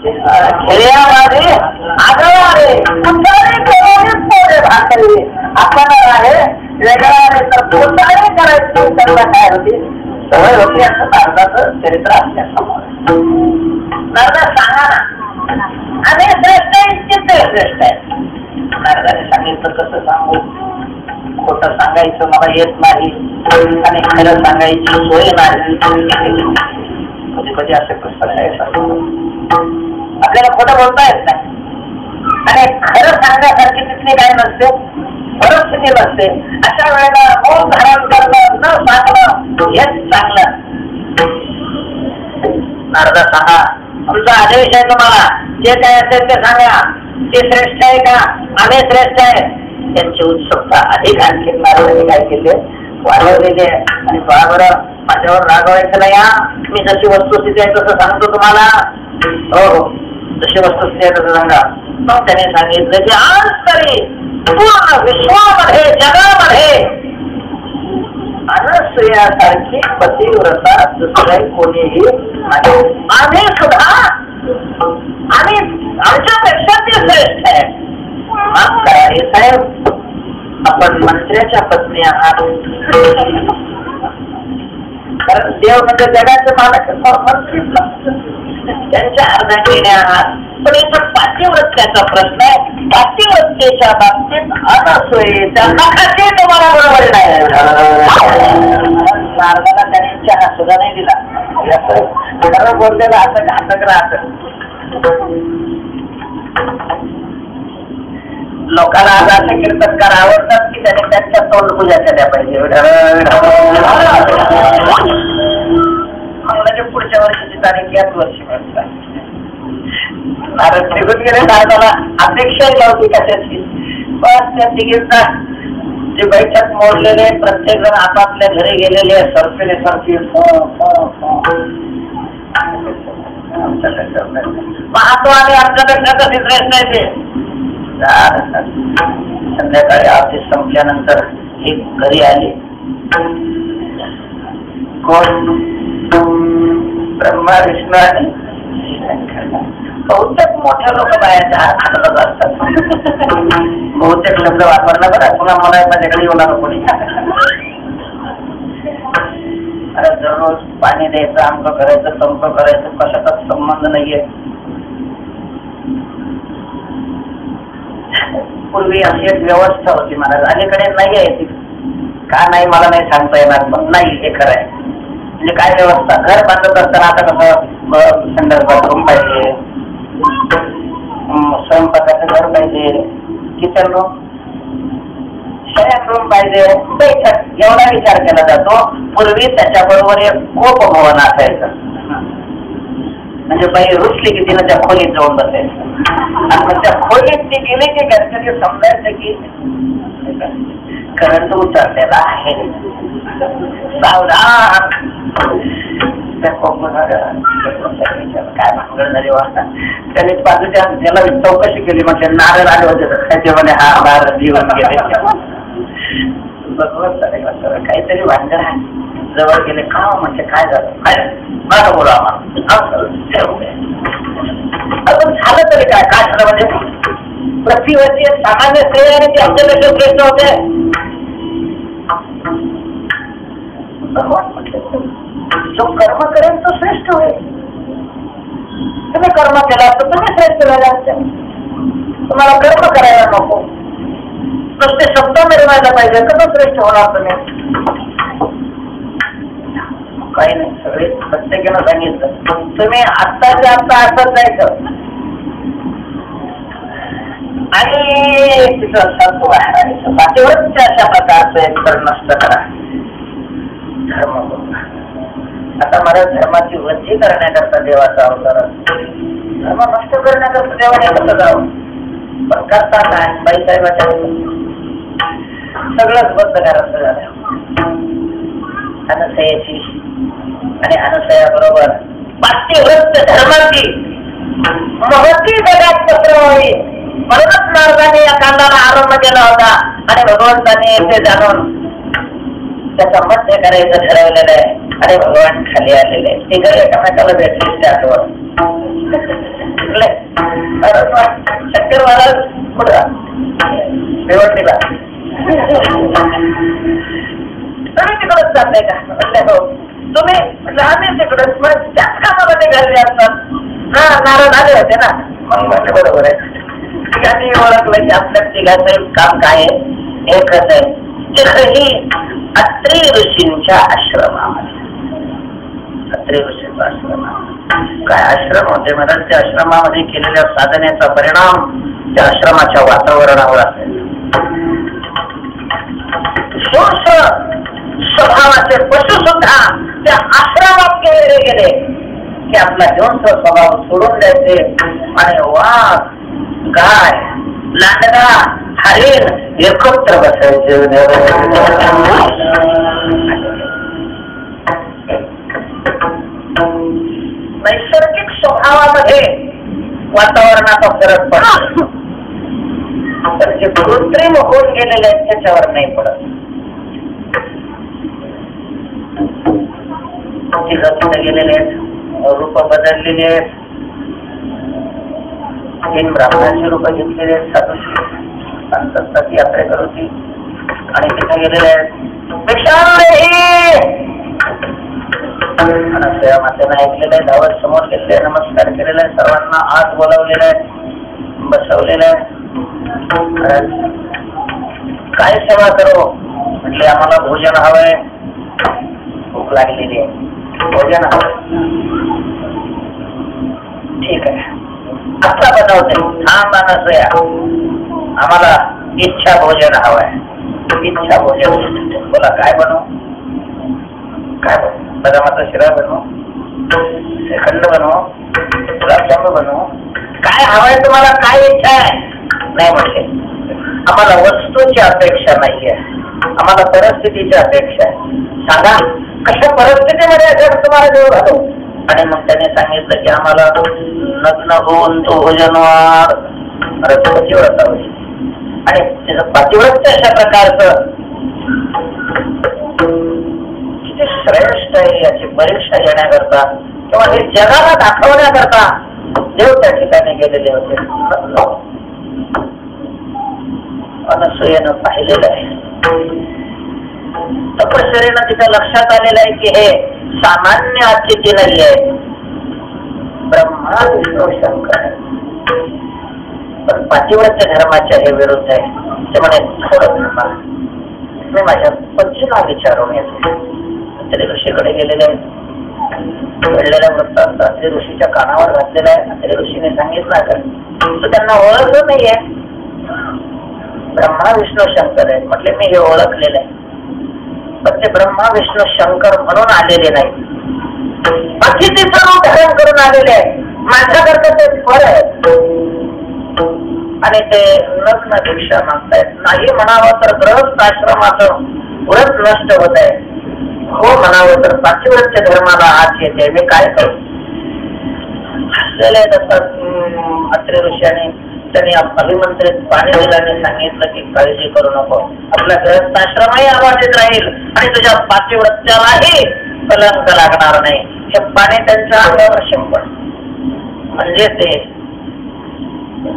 S2: खेड्यामध्ये आगळवारे पोरे भाकरी आपण आहे वेगळा आहे तर पोचाही करायची त्यांना काय होती सवय होती असं नारदाचं चरित्र आपल्यासमोर. नारदा सांगा ना आणि श्रेष्ठ इतके श्रेष्ठ आहे. नारदाने सांगितलं कसं सांगू? खोटं सांगायचं मला येत नाही आणि खरं सांगायची सोय नाही. कधी कधी असे प्रश्न आपल्याला खोटं बोलता येत नाही आणि खरं सांगण्यासारखी तिथली काय नसते, परिस्थिती नसते. अशा वेळेला मौन धारण करणं न सांगणं हेच चांगलं. नारदा सांगा तुमचा आदेश आहे तुम्हाला, जे काय असेल ते सांगा. ते श्रेष्ठ आहे का? आम्ही श्रेष्ठ आहे. त्यांची उत्सुकता अधिक आणखी नारदाने काय केले? वाढवलेले आणि बरोबर माझ्यावर रागवायचं नाही. मी जशी वस्तुस्थिती आहे तसं सांगतो तुम्हाला. हो हो जशी वस्तुस्थिती आहे तसं सांगा. मग त्याने सांगितलं की आज तरी पूर्ण विश्वामध्ये जगामध्ये अनसूयासारखी पतिव्रता दुसऱ्या कोणीही नाही. आम्ही सुद्धा आम्ही आमच्यापेक्षा ते श्रेष्ठ आहे. काय साहेब आपण मंत्र्याच्या पत्नी आहात. कारण देव म्हणजे जगाचे मालक मंत्रीच त्यांच्या अर्धा केले आहात. पण इथं पातिव्रत्याचा प्रश्न आहे. पातिव्रत्याच्या बाबतीत अनसोयीचा नखाचे तुम्हाला बरोबर नाही. नारदाला त्याने चहा सुद्धा नाही दिला. बोललेलं असं घातक राहत. लोकांना आज असे कीर्तनकार आवडतात की त्याने त्यांच्या तोंड पूजा केल्या पाहिजे. म्हणजे पुढच्या वर्षीची तारीख याच वर्षी म्हणतात. नारद निघून गेले. नारदाला अपेक्षा नव्हती कशाची. पण त्या तिघींचा जे बैठक मोडलेले, प्रत्येक जण आपापल्या घरी गेलेले, सरफेले सरफी महात्माने आमच्याकडनं कधीच राहत नाही. ते संध्याकाळी आरती संपल्यानंतर ही घरी आली. कोण? ब्रह्मा, विष्णू आणि बहुतेक मोठ्या लोक बाहेरच्या हातात असतात. बहुतेक शब्द वापरला बरं. पुन्हा मला माझ्याकडे येणार कोणी. अरे दररोज पाणी द्यायचं, आमचं करायचं, तमकं करायचं, कशाचाच संबंध नाहीये. पूर्वी अशी एक व्यवस्था होती महाराज. अलीकडे नाही आहे ती. का नाही मला नाही सांगता येणार, पण नाही हे खरं आहे. म्हणजे काय व्यवस्था, घर बांधत असताना आता कसं संडास बाथरूम पाहिजे, स्वयंपाकाचं घर पाहिजे, किचन रूम, शयन रूम पाहिजे, बैठक, एवढा विचार केला जातो. पूर्वी त्याच्याबरोबर एक कोप भवन असायचं. म्हणजे बाई रुसली की तिनं त्या खोलीत जाऊन बसायचं. आणि त्या खोलीत ती गेली की घरचे समजायचं की करंट उतरलेला आहे, सावधान. त्या कोप काय भांगड झाली वाटता. त्याने बाजूच्या त्याला चौकशी केली. म्हणजे नारळ आले होते त्याचे म्हणे हा नारळ जीवन गेले. काहीतरी भांडण आहे. जवळ गेले. का म्हणजे काय झालं, काय बरं बोला आम्हाला. अजून झालं तरी काय, काय झालं म्हणजे पृथ्वीवरची सामान्य स्त्री आणि ती आमच्यापेक्षा श्रेष्ठ होते. जो कर्म करेल तो श्रेष्ठ होईल. तुम्ही कर्म केला तर तुम्ही श्रेष्ठ व्हायला असते. तुम्हाला कर्म करायला नको, नुसते शब्द मिळवायला पाहिजे, कसं श्रेष्ठ होणार तुम्ही. काही नाही, सगळे प्रत्येकानं सांगितलं तुम्ही आत्ताच्या आत्ता असत जायचं आणि तिथं सत्व बाहेर पाठीवरच अशा प्रकारचं एक तर नष्ट करा. धर्म आता मला धर्माची वृद्धी करण्याकरता देवाचा अवतार. धर्म नष्ट करण्याकरता देवाने कसं जावं, पण करता काय बाईसाहेबाच्या सगळंच बंद करायचं झालं. अनसयाची आणि अनसया बरोबर पाठ्यवृत्त धर्माची महती जगात पसरवावी म्हणूनच नारदाने या कांदाला आरंभ केला होता. आणि भगवंताने ते जाणून त्याचा मध्य करायचं ठरवलेलं आहे. आणि भगवान खाली आलेले ते घरी एकामेकाला भेटले. त्या आठवण शंकर महाराज कुठं बेवटीला तुम्ही तिकडच जाते का म्हटलं. हो. तुम्ही म्हटलं आम्ही तिकडच. मग त्याच कामामध्ये घालले असतात. हा नारद आले होते ना. मग म्हटलं बरोबर आहे. त्यांनी ओळखलं की आपल्या तिघाचं काम काय आहे, एकच आहे. तिथेही अत्री ऋषींच्या आश्रमामध्ये. अत्री ऋषींचा आश्रम काय आश्रम होते महाराज. त्या आश्रमामध्ये केलेल्या साधनेचा परिणाम त्या आश्रमाच्या वातावरणावर असेल. स्वभावाचे पशु सुद्धा त्या आश्रमात केलेले गेले की आपला हिंस्र स्वभाव सोडून द्यायचे आणि वाघ, गाय, लांडगा, हरिण एकत्र बसायचे. नैसर्गिक स्वभावामध्ये वातावरणाचा फरक पडतो. तर जे कृत्रिम होऊन गेलेले आहेत त्याच्यावर नाही पडत. गेलेले आहेत, रूप बदललेले आहेत, तीन ब्राह्मणाची रूप घेतलेले आहेत, साधू यात्रेकर होती आणि तिथे गेलेले आहेत. मातेनं ऐकलेलं आहे, धावत समोर गेलेले, नमस्कार केलेला आहे, सर्वांना आत बोलावलेलं आहे. बसवलेलं आहे. काय सेवा करू म्हटले, आम्हाला भोजन हवंय, भूक लागलेली आहे, भोजन हवंय. ठीक आहे, आता बनवते. थांब माणूस, आम्हाला इच्छा भोजन हवंय, इच्छा भोजन. बोला काय बनवू, काय बनवू? बदामाचा शिरा बनवू, श्रीखंड बनवू, गुलाबजामुन बनवू, काय हवंय तुम्हाला, काय इच्छा आहे? नाही म्हटले, आम्हाला वस्तूची अपेक्षा नाहीये, आम्हाला परिस्थितीची अपेक्षा आहे. सांगा कशा परिस्थितीमध्ये असेल तुम्हाला देऊ घालू? आणि मग त्याने सांगितलं की आम्हाला लग्न होऊन तो भोजनवार पतिव्रत होईल. आणि त्याचं पतिव्रत अशा प्रकारचं किती श्रेष्ठ आहे याची परीक्षा घेण्याकरता किंवा हे जगाला दाखवण्याकरता देव त्या ठिकाणी गेलेले होते. अनसूयेनं पाहिलेलं आहे, तपश्चर्येनं तिथं लक्षात आलेलं आहे की हे सामान्य अतिथी नाही आहे, ब्रह्मा विष्णू शंकर आहे. पण पातिव्रत्य धर्माच्या हे विरुद्ध आहे. ते म्हणे थोडं थांबा, मी माझ्या पतीला विचारून येतो. तरी ऋषीकडे गेलेले आहेत. घडलेल्या वृत्तांत अत्रे ऋषीच्या कानावर घातलेला आहे. अत्रे ऋषीने सांगितलं का तो त्यांना ओळखलं नाहीये, ब्रह्मा विष्णू शंकर आहे. म्हटले मी हे ओळखलेलं आहे, पण ते ब्रह्मा विष्णू शंकर म्हणून आलेले नाही, बाकी ते सर्व धारण करून आलेले आहे. माझ्याकरता ते फळ आहे. आणि ते लग्न दीक्षा मागतायत. नाही म्हणावं तर गृहस्थ आश्रमाचं व्रत नष्ट होत आहे, हो म्हणावं तर पातिव्रत्य धर्माला हात येते. मी काय करू? हसलेले अत्रे ऋषीने त्यांनी अभिमंत्रित पाणी दिल्याने सांगितलं की काळजी करू नको, आपला गृहस्थाश्रमही आवाजीत राहील आणि तुझ्या पातिव्रत्यालाही कलंक लागणार नाही. हे पाणी त्यांच्या अंगावर शिंपड. म्हणजे ते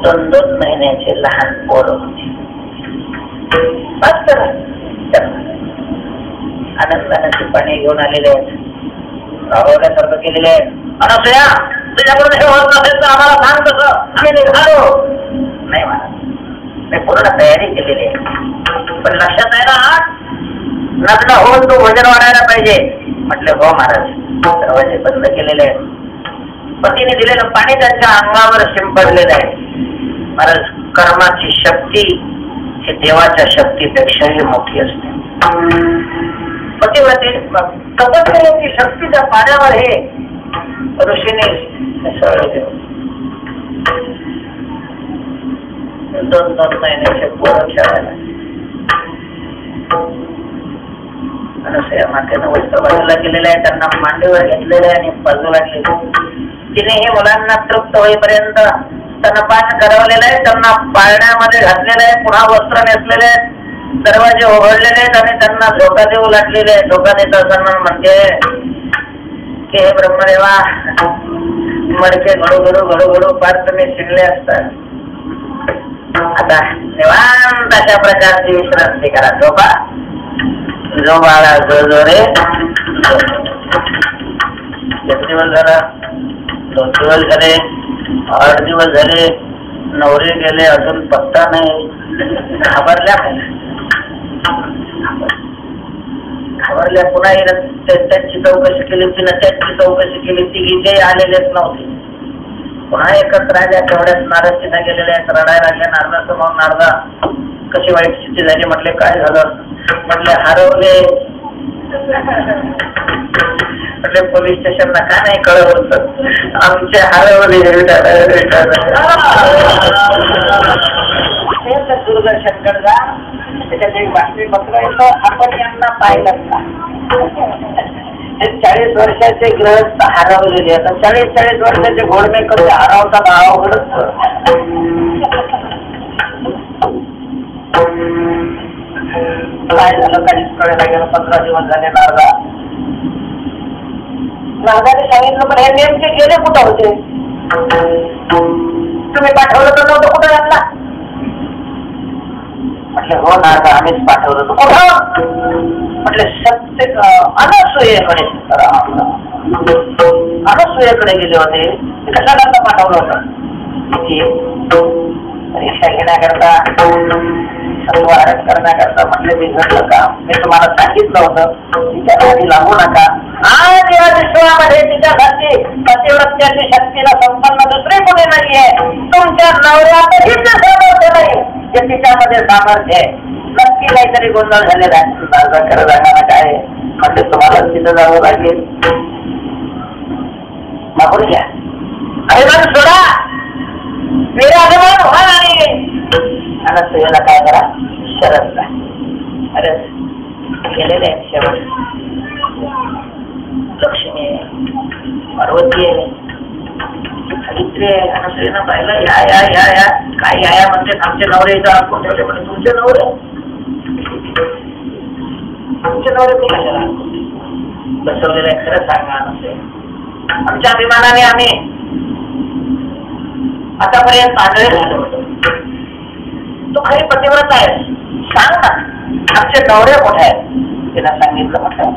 S2: 2-2 महिन्याचे लहान पोरं होते. आनंदाने ते पाणी घेऊन आलेले आहेत, राबवल्यासारखं केलेले आहे. अनसूया तुझ्याकडून हे होत नसेल तर आम्हाला सांग कसं, आम्ही निघालो. नाही महाराज, मी पूर्ण तयारी केलेली आहे, पण लक्षात आहे ना लग्न होऊन तो भोजन वाढायला पाहिजे. म्हटले हो महाराज. दरवाजे बंद केलेले आहेत. पतीने दिलेलं पाणी त्यांच्या अंगावर शिंपडलेलं आहे. महाराज, कर्माची शक्ती ही देवाच्या शक्तीपेक्षाही मोठी असते. पतिव्रते तपस्येची शक्तीच्या पाण्यावर हे ऋषीने मिसळले. 2-2 महिन्याचे पोरं खेळायला. अनसूया मातेनं वस्त्र बाजूला केलेलं आहे, त्यांना मांडीवर घेतलेलं आहे आणि बाजू लागले. तिने हे मुलांना तृप्त होईपर्यंत त्यांना पान करवलेलं आहे, त्यांना पाळण्यामध्ये घातलेलं आहे, पुन्हा वस्त्र नेसलेले आहेत, दरवाजे उघडलेले आहेत आणि त्यांना धोका देऊ लागलेले आहे. धोका देत असताना म्हणजे की हे ब्रह्मदेवा, मडके घडू घडू पार तुम्ही शिरले असतात. आता निवांत अशा प्रकारची विश्रांती करा. झोपा, जो बाळा जो रे. 1 दिवस झाला, 2 दिवस झाले, 8 दिवस झाले, नवरे गेले, अजून पत्ता नाही. घाबरल्या पुन्हा त्यांची चौकशी केली, तिनं त्यांची चौकशी केली, तिघी आलेलेच नव्हते. पुन्हा एकच राजा तेवढ्याच नारद तिथं गेलेले आहेत. रडायला लागले नारदासमोर. नारदा कशी वाईट स्थिती झाली? म्हटले काय झालं? म्हटले हरवले. म्हटले पोलीस स्टेशनला का नाही कळवलं? आमचे हरवले. दूरदर्शनकडे त्याच्यात एक बातमीपत्र येतं, आपण यांना पाहिलं का? 40 वर्षाचे ग्रहस्थ हरवलेले आहेत. 40 वर्षाचे घोडमे कधी हरवतात? अवघडच. काय झालं काहीच कळायला गेलं. 15 दिवस झाले. नारदाने सांगितलं, पण हे नेमके गेले कुठं होते? तुम्ही पाठवलं तर नव्हतं कुठं यांना? म्हटले हो नारदा, आम्हीच पाठवलं होतं. कुठं? म्हटले सत्य अनसूयेकडे. अनसूयेकडे गेले होते. कशाला पाठवलं होतं? परीक्षा घेण्याकरता संवारण करण्याकरता म्हटलं मी घडलं का मी तुम्हाला सांगितलं होतं तिच्या नादी लागू नका. आज या विश्वामध्ये तिच्यासाठी पतिव्रत्याची शक्तीला संपन्न दुसरे कोणी नाहीये. तुमच्या नवऱ्यातही ते सामर्थ्य नाही जे तिच्यामध्ये सामर्थ्य आहे. नक्की काहीतरी गोंधळ झालेला आहे. खरं सांगा काय म्हणजे तुम्हाला तिथं जावं लागेल. मागून घ्या अभिमान सोडा निराभिमान व्हा आणि तुझ्याला काय करा शरद द्या. अरे गेलेले आहेत शेवट लक्ष्मी आहे पार्वती आहे सावित्री आहे. अनसुयेनं पाहिलं या या या या काय या म्हणते आमचे नवरे इथं आटकून ठेवले म्हणजे तुमचे नवरे तू कशाला बसवलेलं आहे. खरं सांगा नसे आमच्या अभिमानाने आम्ही आतापर्यंत आंधळे झालो होतो. तू खरी पतिव्रत आहेस सांग ना आमचे नवरे मोठे आहेत. तिला सांगितलं म्हटलं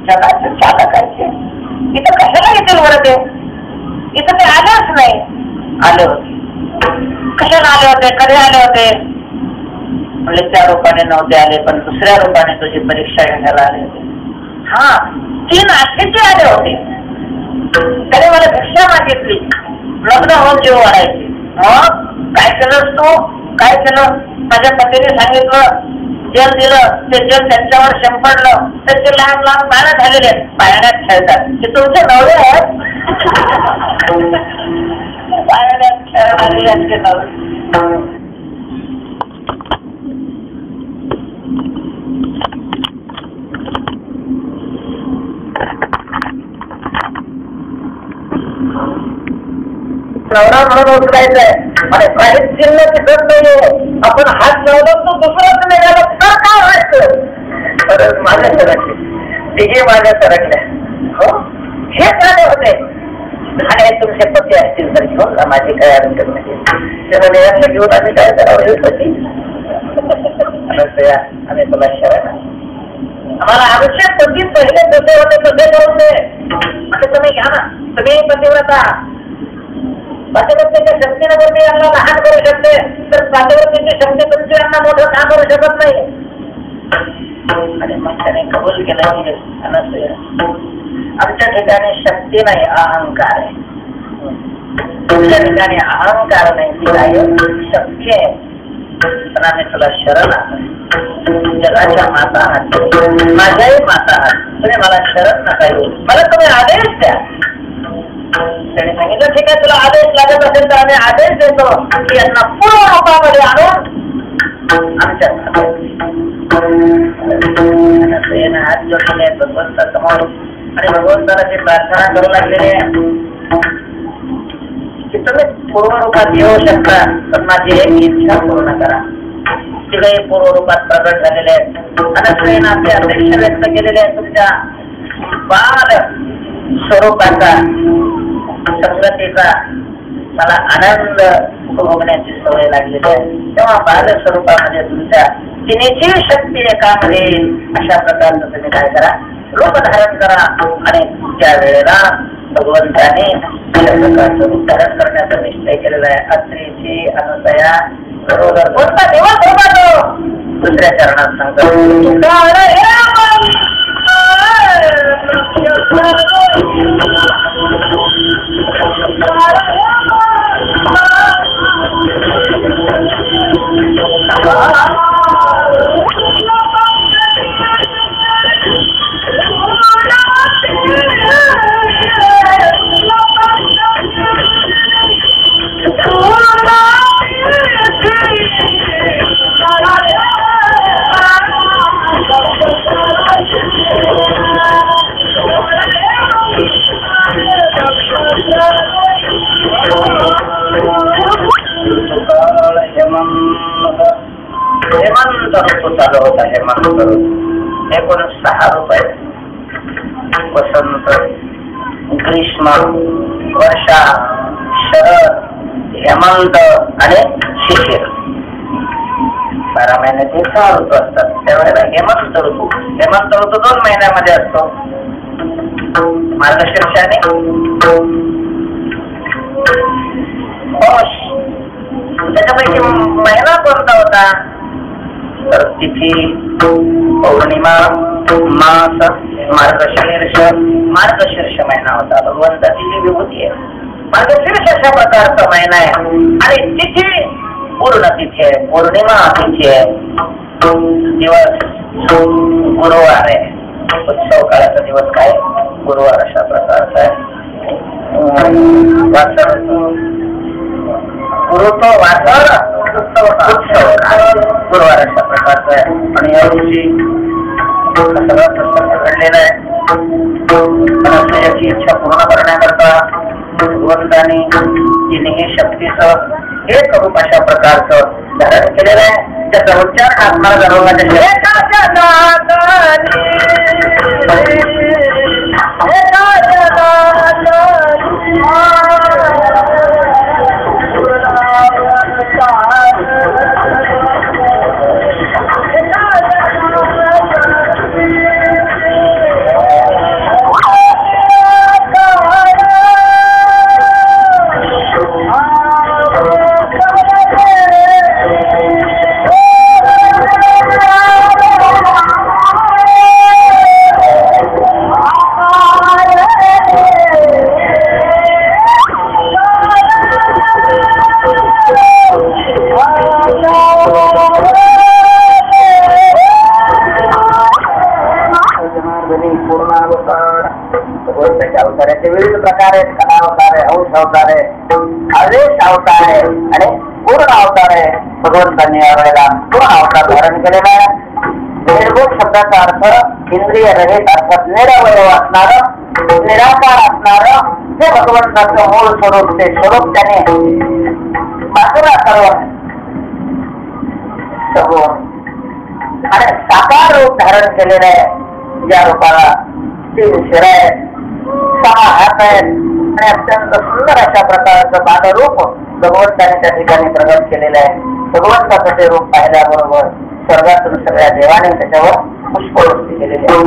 S2: जगाचे चालक आहे इथं कशाला येतील बरं ते इथं ते आलेच नाही. आले होते कशाला आले होते कधी आले होते म्हणजे त्या रूपाने नव्हते आले पण दुसऱ्या रूपाने तुझी परीक्षा घ्यायला आले होते. हा 3 अतिथी आले होते. त्याने मला भिक्षा मागितली लग्न होऊन जीव वाढायची. मग काय केलंस तू काय केलं माझ्या पतीने सांगितलं जल दिलं ते जल त्यांच्यावर शिंपडलं त्यांचे लहान लहान पाण्यात झालेले पाण्यात खेळतात ते तुमचे नवरे आहेत. पाण्यात खेळणारे यांचे नवरे नवरा म्हणून उचलायचंय आणि काहीच चिन्ह दिसत नाहीये. आपण हात लावला तो दुसराच निघाला तर काय व्हायचं. परत माझ्या सरकले तिघे माझ्या सरकल्या. हो हे झाले होते आणि तुमचे पती असतील तर घेऊन जा माझी काय अडचण नाही. त्यामुळे याचं घेऊन आम्ही काय करावं हे पती आम्ही तुला शरण आम्हाला आवश्यक पती पहिले कसे होते कसे करून दे म्हणजे तुम्ही घ्या ना. तुम्ही पतिव्रता पातिव्रतेच्या शक्तीने जर मी यांना लहान करू शकते तर पातिव्रतेची शक्ती तुमची यांना मोठं का करू शकत नाही. आणि मग त्याने कबूल केलं की आमच्या ठिकाणी शक्ती नाही अहंकार आहे. तुमच्या ठिकाणी अहंकार नाही ती आहे शक्ती आहे. पण आम्ही तुला शरण आहोत जगाच्या माता आहात माझ्याही माता आहात तुम्ही मला शरण नका येऊ मला तुम्ही आदेश द्या. त्याने सांगितलं ठीक आहे तुला आदेश लागत असेल तर आम्ही आदेश देतो की यांना पूर्ण रूपामध्ये आणून आमच्या हात जोडलेले आहेत भगवंतासमोर आणि भगवंताला ते प्रार्थना करू लागलेले की तुम्ही पूर्ण रूपात येऊ शकता पण माझी एक इच्छा पूर्ण करा. तिकडे पूर्व रूपात प्रगट झालेले आहेत आणि आपले अपेक्षा व्यक्त केलेले आहेत तुमच्या बाल स्वरूपाचा संगतीचा मला आनंद भोगण्याची सवय लागलेली आहे. तेव्हा बाल स्वरूपामध्ये तुमच्या तिनेची शक्ती एकामध्ये अशा प्रकारचं तुम्ही काय करा रूप धारण करा आणि त्या वेळेला भगवंताने अशा प्रकारचं रूप धारण करण्याचा निश्चय केलेला आहे. अत्रीची अनुसया बरोबर कोणता दिवस होता तो दुसऱ्या चरणात सांगतो हेमंत ऋतू चालू होता. हेमंत ऋतू 6 रुपये वसंत ग्रीष्म वर्षा शरद हेमंत आणि शिशिर 12 महिन्याचे 6 ऋतू असतात. त्यावेळेला हेमंत ऋतू 2 महिन्यामध्ये असतो. मार्गशीर्ष आणि त्याच्यापैकी महिना कोणता होता तर तिथी पौर्णिमा मास मार्गशीर्ष महिना होता. भगवंताची जी विभूती आहे मार्गशीर्ष अशा प्रकारचा महिना आहे आणि तिथी पूर्ण तिथी आहे, पौर्णिमा तिथी आहे, दिवस गुरुवार आहे, उत्सव काळाचा दिवस काय गुरुवार अशा प्रकारचा आहे. गुरु तो वासर उत्सव गुरुवार अशा प्रकारचा आहे. आणि या दिवशी सगळा प्रसंग घडलेला आहे. पण याची इच्छा पूर्ण करण्याकरता भगवंतांनी तिन्ही शक्तीचं एक रूप अशा प्रकारचं धारण केलेलं आहे. त्याचा उच्चार आत्मा जाणवण्याच्या विविध प्रकारे कला अवतार आहे, अंश अवतार आहे, आदेश अवतार आहे आणि पूर्ण अवतार आहे. भगवंतांनी यावेळेला पूर्ण अवतार धारण केलेला आहे. निर्गुण शब्दाचा अर्थ इंद्रिय रहित अर्थात निरवयव असणार निराकार असणार जे भगवंताचं मूळ स्वरूप ते स्वरूप त्याने बाजूला सर्व आणि साकार रूप धारण केलेलं आहे. ज्या रूपाला 3 शिरा आहेत, 6 हात आहेत आणि अत्यंत सुंदर अशा प्रकारचं बालरूप भगवंताने त्या ठिकाणी प्रगट केलेलं आहे. भगवंताचं ते रूप पाहिल्याबरोबर स्वर्गातून सगळ्या देवाने त्याच्यावर पुष्पवृष्टी केलेली आहे.